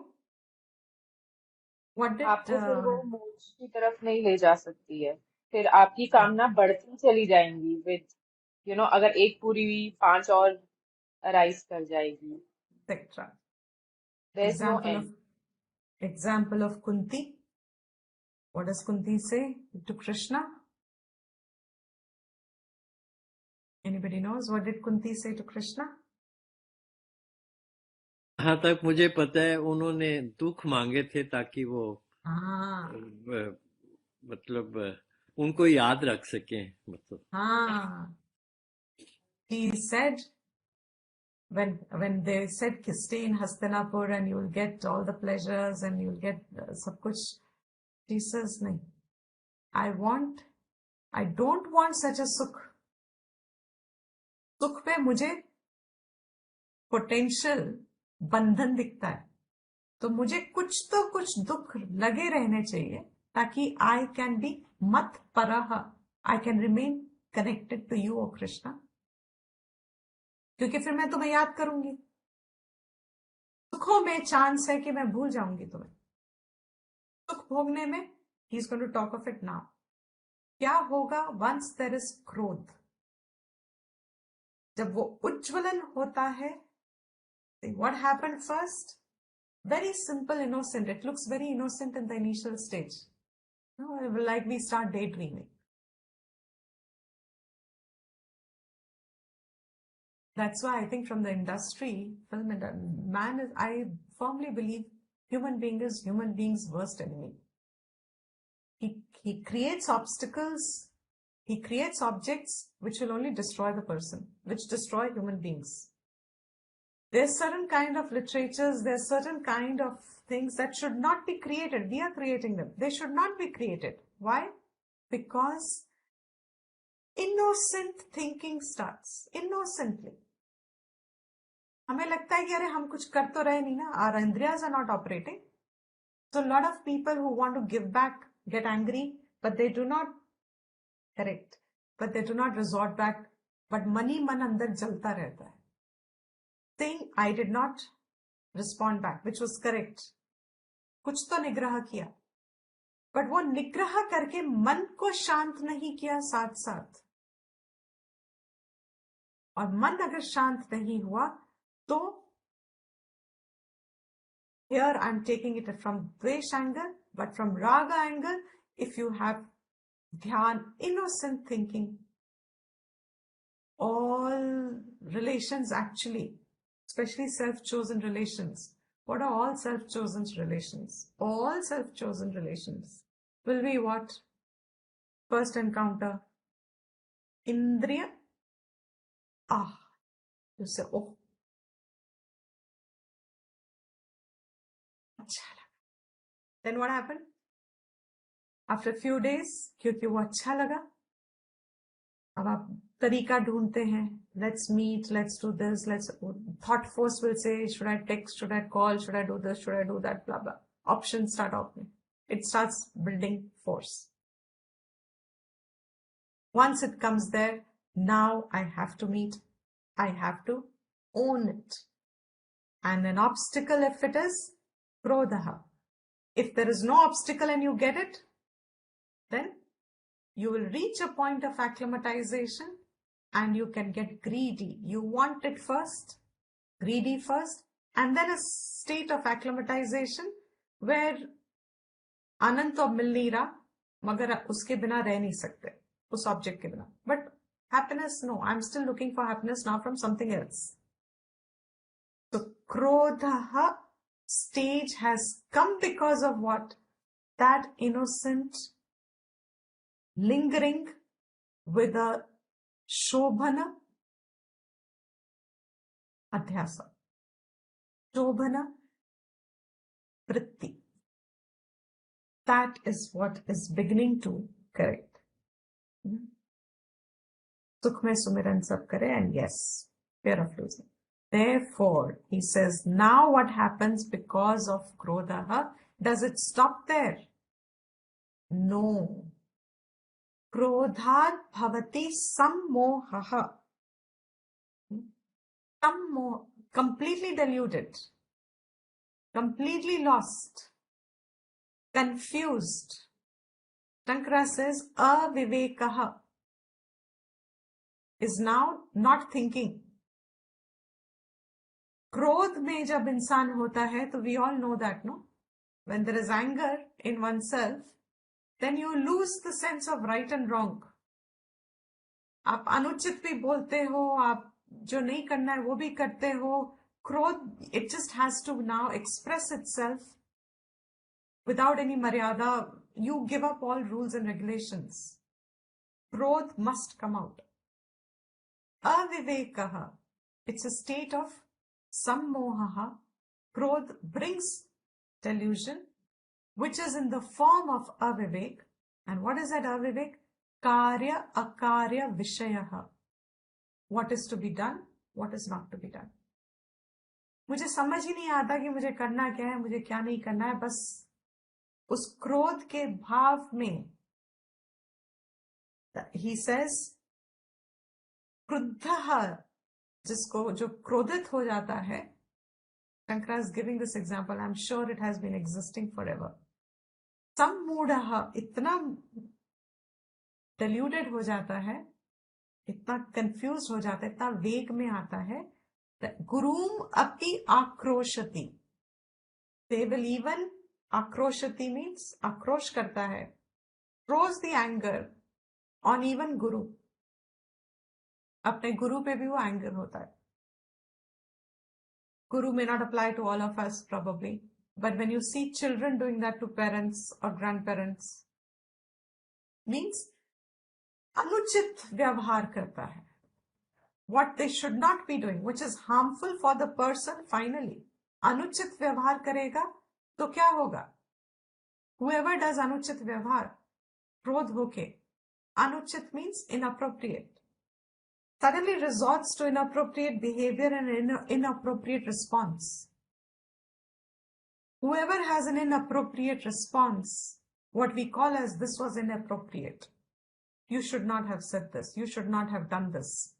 What did आपको फिर वो मोक्ष की तरफ नहीं ले जा सकती है. फिर आपकी कामना बढ़ती चली जाएंगी विद अगर एक पूरी हुई 5 और अराइज कर जाएगी. etc. There's no end. Example of Kunti. What does Kunti say to Krishna? Anybody knows what did Kunti say to Krishna? जहाँ तक मुझे पता है उन्होंने दुख मांगे थे ताकि वो मतलब उनको याद रख सके. मतलब he said when they said stay in Hastinapur and you will get all the pleasures and you will get sab kuch, he says nahi, I don't want such a sukh. सुख पे मुझे पोटेंशियल बंधन दिखता है, तो मुझे कुछ दुख लगे रहने चाहिए ताकि आई कैन बी मत परह, I can remain connected to you ओ कृष्णा, क्योंकि फिर मैं तुम्हें याद करूंगी. सुखों में चांस है कि मैं भूल जाऊंगी तुम्हें. सुख भोगने में ही is going to talk of it now. क्या होगा वंस देयर इज क्रोध? जब वो उज्ज्वलन होता है, what happened first? Very simple, innocent. It looks very innocent in the initial stage. Like we start daydreaming. That's why I think from the industry, film and I firmly believe human being is human being's worst enemy. He creates obstacles. He creates objects which will only destroy the person, which destroy human beings. There's certain kind of literatures, there's certain kind of things that should not be created. We are creating them. They should not be created. Why? Because innocent thinking starts. Innocently. हमें लगता है कि अरे हम कुछ कर तो रहे नहीं ना. Our indriyas are not operating. So a lot of people who want to give back get angry, but they do not correct, but they do not resort back. But मन अंदर जलता रहता है. Saying I did not respond back, which was correct. कुछ तो निग्रह किया, but वो निग्रह करके मन को शांत नहीं किया साथ साथ. और मन अगर शांत नहीं हुआ तो here I'm taking it from dvesh angle, but from raga angle, if you have dhyan, innocent thinking, all relations actually, especially self-chosen relations. What are all self-chosen relations? All self-chosen relations will be what? First encounter. Indriya. You say, oh. Then what happened? After a few days, क्योंकि वो अच्छा लगा, अब आप तरीका ढूंढते हैं. Let's meet, let's do this, thought force will say, should I text, should I call, should I do this, should I do that, blah, blah. Options start opening. It starts building force. Once it comes there, now I have to meet, I have to own it. And an obstacle, if it is, krodha. If there is no obstacle and you get it, then you will reach a point of acclimatization and you can get greedy. You want it first, greedy first, and then a state of acclimatization where अनंत तो मिल नहीं रहा मगर उसके बिना रह नहीं सकते उस ऑब्जेक्ट के बिना. But happiness, no, I'm still looking for happiness now from something else. So krodha stage has come because of what? That innocent lingering with a shobhana adhyasa, shobhana vritti. That is what is beginning to correct. Sukh mein sumiran sab kare, and yes, fear of losing. Therefore, he says, now what happens because of krodha? Does it stop there? No. Krodhat bhavati sammohaha. Completely deluded, completely lost, confused. Shankara says, avivekaha is now not thinking. क्रोध में जब इंसान होता है तो we all know that, no? When there is anger in oneself, then you lose the sense of right and wrong. आप अनुचित भी बोलते हो, आप जो नहीं करना है वो भी करते हो. क्रोध, it just has to now express itself without any maryada. You give up all rules and regulations. Krodh must come out. Avivekaha, it's a state of sammohaha. Krodh brings delusion, which is in the form of avivek. And what is that avivek? Karya akarya vishayaha. What is to be done, what is not to be done. मुझे समझ ही नहीं आता कि मुझे करना क्या है, मुझे क्या नहीं करना है. बस उस क्रोध के भाव में he says क्रुद्धः, जिसको जो क्रोधित हो जाता है. Shankara is giving this example. I'm sure it has been existing forever. Sammoodaha, इतना deluded हो जाता है, इतना confused हो जाता है, इतना वेग में आता है. गुरुम अपि आक्रोशति. They will even, आक्रोशति means आक्रोश करता है, throws the anger on even guru. अपने गुरु पे भी वो एंगर होता है. Guru may not apply to all of us probably, but when you see children doing that to parents or grandparents, means अनुचित व्यवहार करता है. What they should not be doing, which is harmful for the person finally. अनुचित व्यवहार करेगा तो क्या होगा? Whoever does अनुचित व्यवहार, क्रोध होके, अनुचित means inappropriate, suddenly resorts to inappropriate behavior and inappropriate response. Whoever has an inappropriate response, what we call as this was inappropriate. You should not have said this. You should not have done this.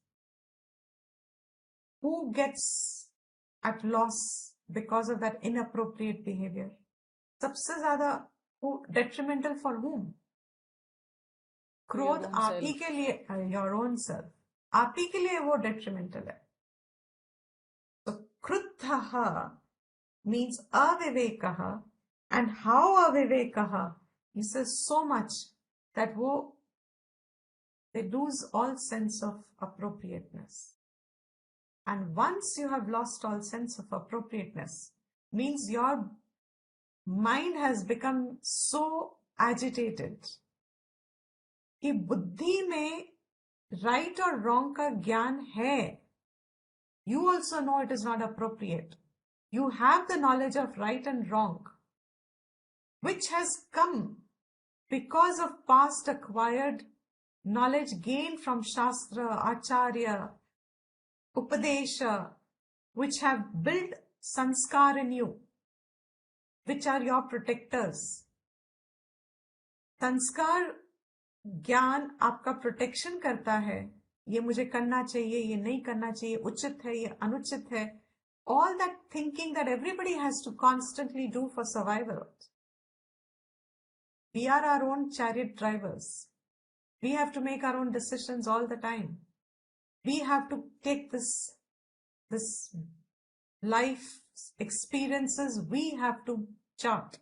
Who gets at loss because of that inappropriate behavior? सबसे ज़्यादा detrimental for whom? क्रोध आप ही के लिए, your own self. आप ही के लिए वो detrimental है. So kruddhaha means avivekaha, and how avivekaha? He says so much that they lose all sense of appropriateness. And once you have lost all sense of appropriateness, means your mind has become so agitated कि बुद्धि में right or wrong का ज्ञान है. You also know it is not appropriate. You have the knowledge of right and wrong, which has come because of past acquired knowledge gained from Shastra, Acharya, Upadesha, which have built sanskar in you, which are your protectors. संस्कार ज्ञान आपका protection करता है. ये मुझे करना चाहिए, ये नहीं करना चाहिए, उचित है, ये अनुचित है. All that thinking that everybody has to constantly do for survival. We are our own chariot drivers. We have to make our own decisions all the time. we have to take this life experiences, we have to chart.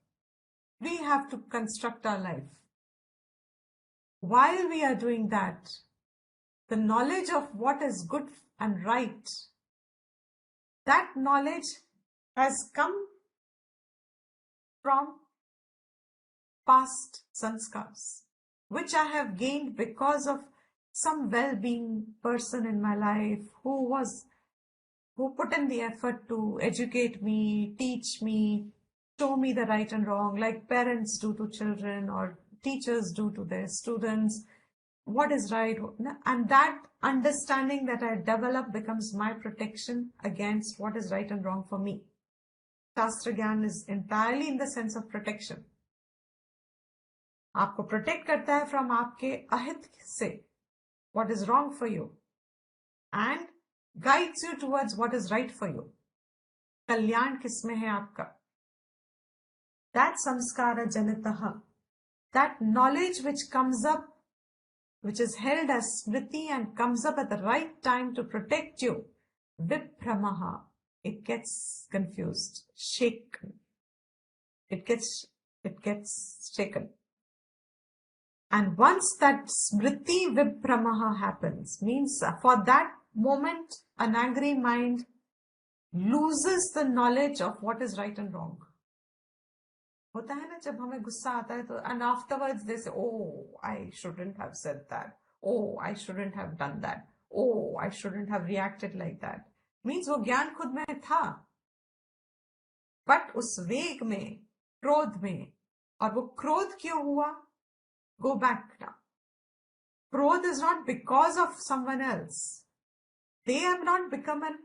We have to construct our life. While we are doing that, the knowledge of what is good and right, that knowledge has come from past sanskars, which I have gained because of some well-being person in my life who put in the effort to educate me, teach me, show me the right and wrong, like parents do to children or teachers do to their students, what is right. And that understanding that I develop becomes my protection against what is right and wrong for me. Shastra Gyan is entirely in the sense of protection. आपको protect करता है from आपके अहित से, what is wrong for you, and guides you towards what is right for you. कल्याण किसमें है आपका? That samskara janitaha, that knowledge which comes up, which is held as smriti and comes up at the right time to protect you, vipramaha, it gets confused, shaken. It gets shaken. And once that smriti vipramaha happens, means for that moment, an angry mind loses the knowledge of what is right and wrong. होता है ना जब हमें गुस्सा आता है तो, and afterwards they say, oh, I shouldn't have said that. Oh, I shouldn't have done that. Oh, I shouldn't have reacted like that. Means वो ज्ञान खुद में था, but उस वेग में, क्रोध में, और वो क्रोध क्यों हुआ? Go back now. Krodh is not because of someone else. They have not become an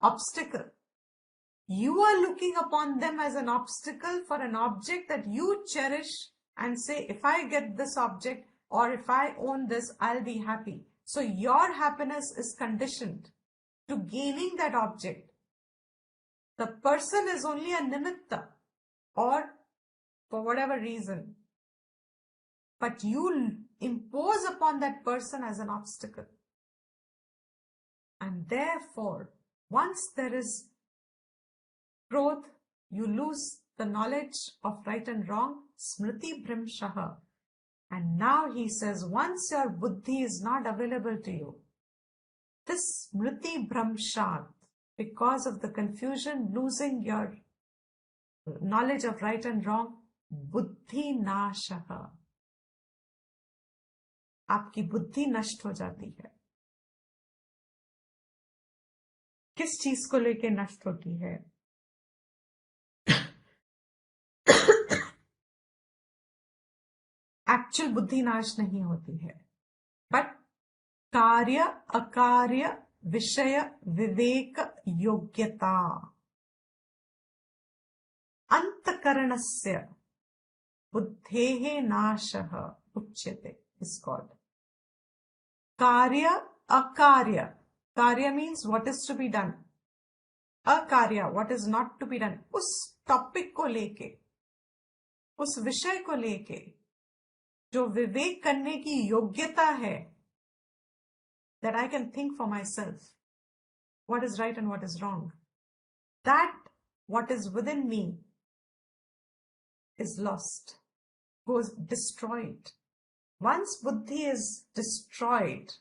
obstacle. You are looking upon them as an obstacle for an object that you cherish and say, if I get this object or if I own this, I'll be happy. So your happiness is conditioned to gaining that object. The person is only a nimitta, or for whatever reason, but you impose upon that person as an obstacle. And therefore, once there is growth, you lose the knowledge of right and wrong, smriti bhrimshaha. And now he says, once your buddhi is not available to you, this smriti bhramshat, because of the confusion, losing your knowledge of right and wrong, buddhi nashaha. आपकी बुद्धि नष्ट हो जाती है. किस चीज को लेके नष्ट होती है? एक्चुअल बुद्धि नाश नहीं होती है, बट कार्य अकार्य विषय विवेक योग्यता अंतकरणस्य बुद्धेः नाशः उच्यते is called. Karya, akarya. Karya means what is to be done. Akarya, what is not to be done. उस टॉपिक को लेके, उस विषय को लेके जो विवेक करने की योग्यता है, that I can think for myself what is right and what is wrong, that what is within me is lost, goes destroyed. Once buddhi is destroyed,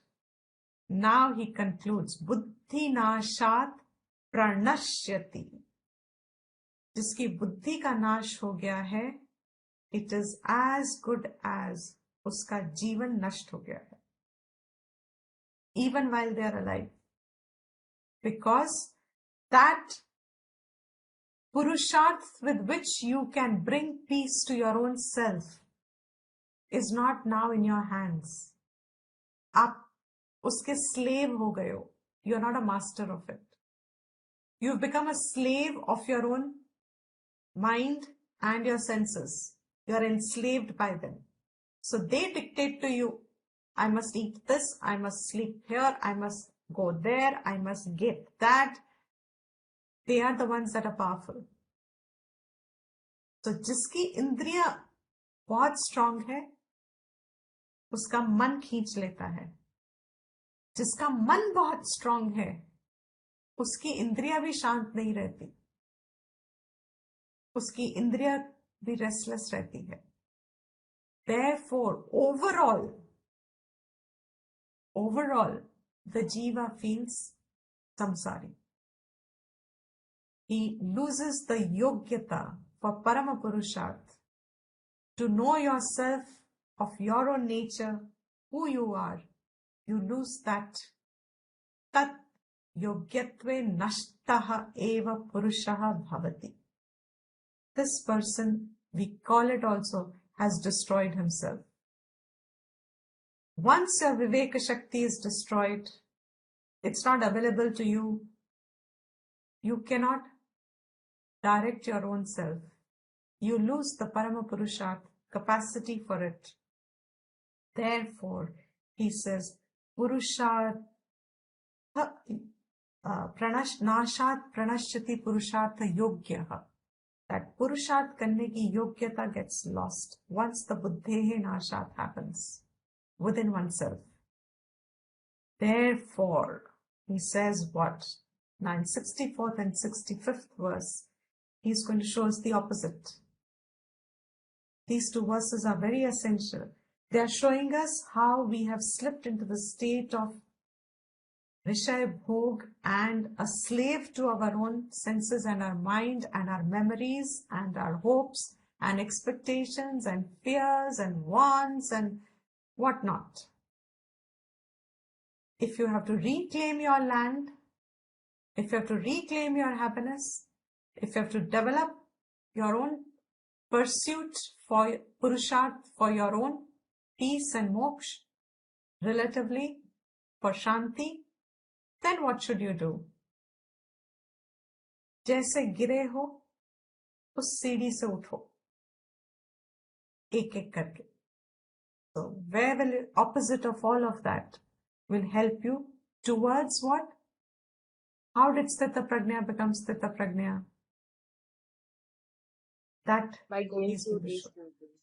now he concludes, buddhi nashat pranashyati. जिसकी बुद्धि का नाश हो गया है, it is as good as उसका जीवन नष्ट हो गया है, even while they are alive. Because that purusharth with which you can bring peace to your own self is not now in your hands. आप उसके slave हो गए हो. You are not a master of it. You've become a slave of your own mind and your senses. You are enslaved by them. So they dictate to you, I must eat this, I must sleep here, I must go there, I must get that. They are the ones that are powerful. So जिसकी इंद्रियां बहुत strong है, उसका मन खींच लेता है. जिसका मन बहुत स्ट्रांग है, उसकी इंद्रिया भी शांत नहीं रहती, उसकी इंद्रिया भी रेस्टलेस रहती है. Therefore, overall, the jiva feels samsari. He loses the yogyata for Parama Purusharth, to know yourself of your own nature, who you are. You lose that. Tat yogyatve nashtaha eva purushaha bhavati. This person, we call it also, has destroyed himself. Once your Viveka Shakti is destroyed, it's not available to you. You cannot direct your own self. You lose the Parama Purusharth capacity for it. Therefore, he says, Purusharth nashat pranashyati purushartha yogyaha. That Purusharth karne ki yogyata gets lost once the buddhehe nashat happens within oneself. Therefore, he says what? Now in 64th and 65th verse, he's going to show us the opposite. These two verses are very essential. They are showing us how we have slipped into the state of Vishaya Bhog and a slave to our own senses and our mind and our memories and our hopes and expectations and fears and wants and whatnot. If you have to reclaim your land, if you have to reclaim your happiness, if you have to develop your own pursuit for Purusharth, for your own peace and moksha, relatively for Shanti, then what should you do? जैसे गिरे हो उस सीढ़ी से उठो एक एक करके. So where will opposite of all of that will help you towards what? How did Sthita Prajna become Sthita Prajna? That by going through these stages.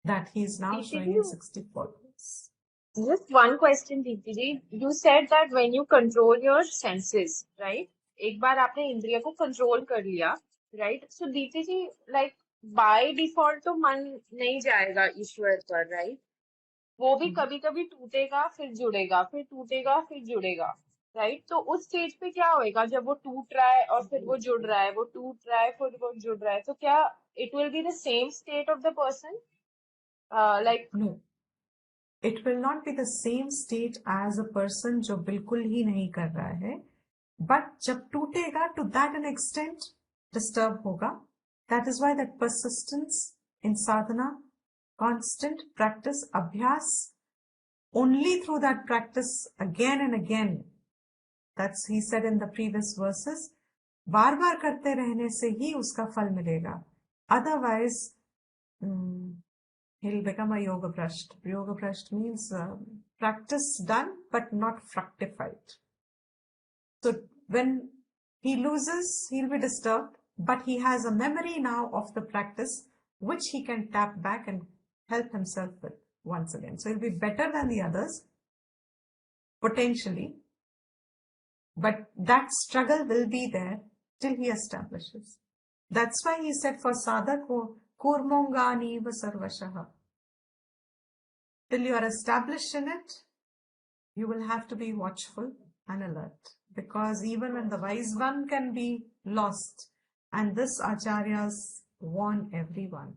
That he is now showing in 64. Just one question, Deepti. You said that when you control your senses, right? एक बार आपने इंद्रिय को control कर लिया, right? So Deepti ji, like by default तो मन नहीं जाएगा ईश्वर पर, right? वो भी कभी कभी टूटेगा फिर जुड़ेगा, फिर टूटेगा फिर जुड़ेगा, राइट? तो उस स्टेज पे क्या होएगा जब वो टूट रहा है और फिर वो जुड़ रहा है, वो टूट रहा है फिर वो जुड़ रहा है, तो क्या it will be the same state of the person? Like No, it will not be the same state as a person जो बिल्कुल ही नहीं कर रहा है, but जब टूटेगा to that an extent disturb होगा. That is why that persistence in sadhana, constant practice, abhyas, only through that practice again and again, that's he said in the previous verses, बार बार करते रहने से ही उसका फल मिलेगा. Otherwise, he'll become a yoga brasht. Yoga brasht means practice done but not fructified. So when he loses, he'll be disturbed, but he has a memory now of the practice which he can tap back and help himself with once again. So he'll be better than the others, potentially, but that struggle will be there till he establishes. That's why he said for sadhako, kurmongani va sarvashaha. Till you are established in it, you will have to be watchful and alert. Because even when the wise one can be lost, and this acharyas warn everyone.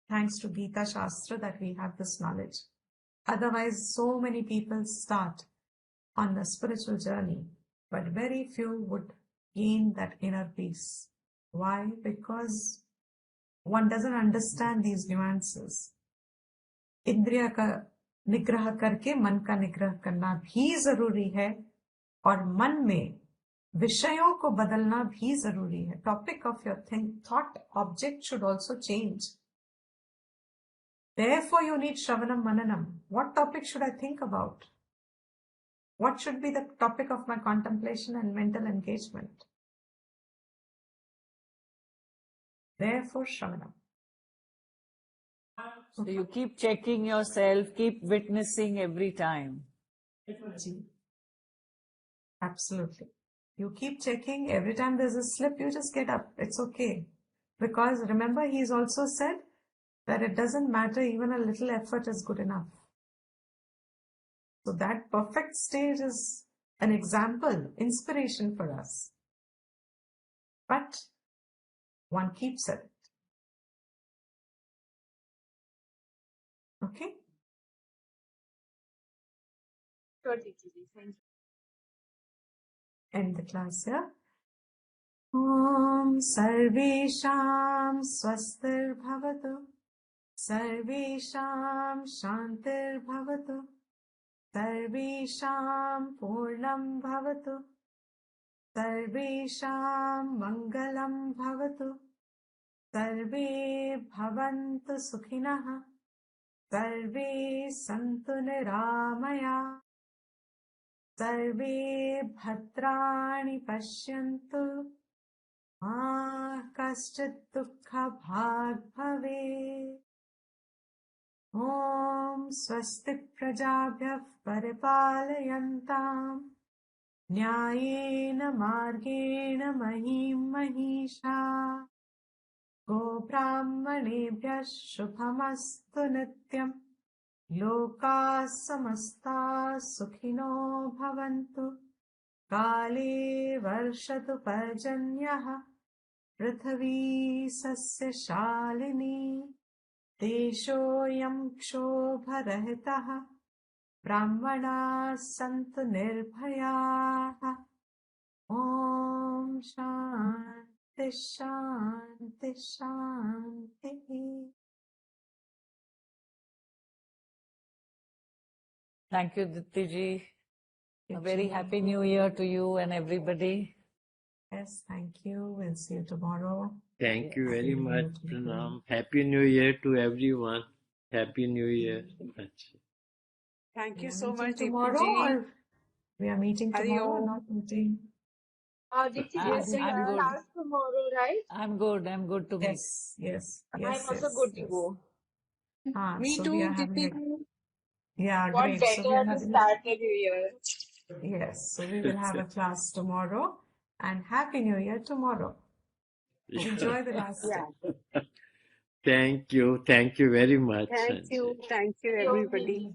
Thanks to Gita Shastra that we have this knowledge. Otherwise, so many people start on the spiritual journey, but very few would gain that inner peace. Why? Because one doesn't understand these nuances. इंद्रिय का निग्रह करके मन का निग्रह करना भी जरूरी है, और मन में विषयों को बदलना भी जरूरी है. Topic of your thought object should also change. Therefore you need Shravanam Mananam. What topic should I think about? What should be the topic of my contemplation and mental engagement? Therefore Shravanam. So you keep checking yourself, keep witnessing every time. Absolutely. You keep checking. Every time there's a slip, you just get up. It's okay. Because remember, he's also said that it doesn't matter, even a little effort is good enough. So that perfect state is an example, inspiration for us. But one keeps it. Okay? Sure, Diptiji. Thank you. End the class here. Om Sarvesham Swastir Bhavatu Sarvesham Shantir Bhavatu Sarvesham Purnam Bhavatu Sarvesham Mangalam Bhavatu Sarve Bhavantu Sukhinah Sarve Santu Niramaya Sarve Bhadrani Pashyantu Ma Kaschit Dukha Bhag Bhave Om Swasti Prajabhyav Paripalayantam Nyayena Margena Mahim Mahisha Go Brahmanebhyah Shubhamastu Nityam Loka Samasta Sukhino Bhavantu Kale Varshatu Parjanyah Prithvi Sasya Shalini Deshoyam Kshobarahitah Brahmana Santu Nirbhayaः Om Shanti Shanti Shanti. Thank you, Diptiji. A very happy new year to you and everybody. Yes, thank you. We'll see you tomorrow. Thank you very much, Pranam. Happy New Year to everyone. Happy New Year. Thank you so much, Tomorrow, Deepti or we are meeting tomorrow or not meeting? Diptiji, you I'm have good. class tomorrow, right? I'm good to meet. Yes. I'm also good to go. Me So too, we are having Deepti. What great. So we better are to having start the new year? yes. So we will have a class tomorrow, and Happy New Year tomorrow. Enjoy the last day. Thank you. Thank you very much, Thank Sanjay. you. Thank you, everybody.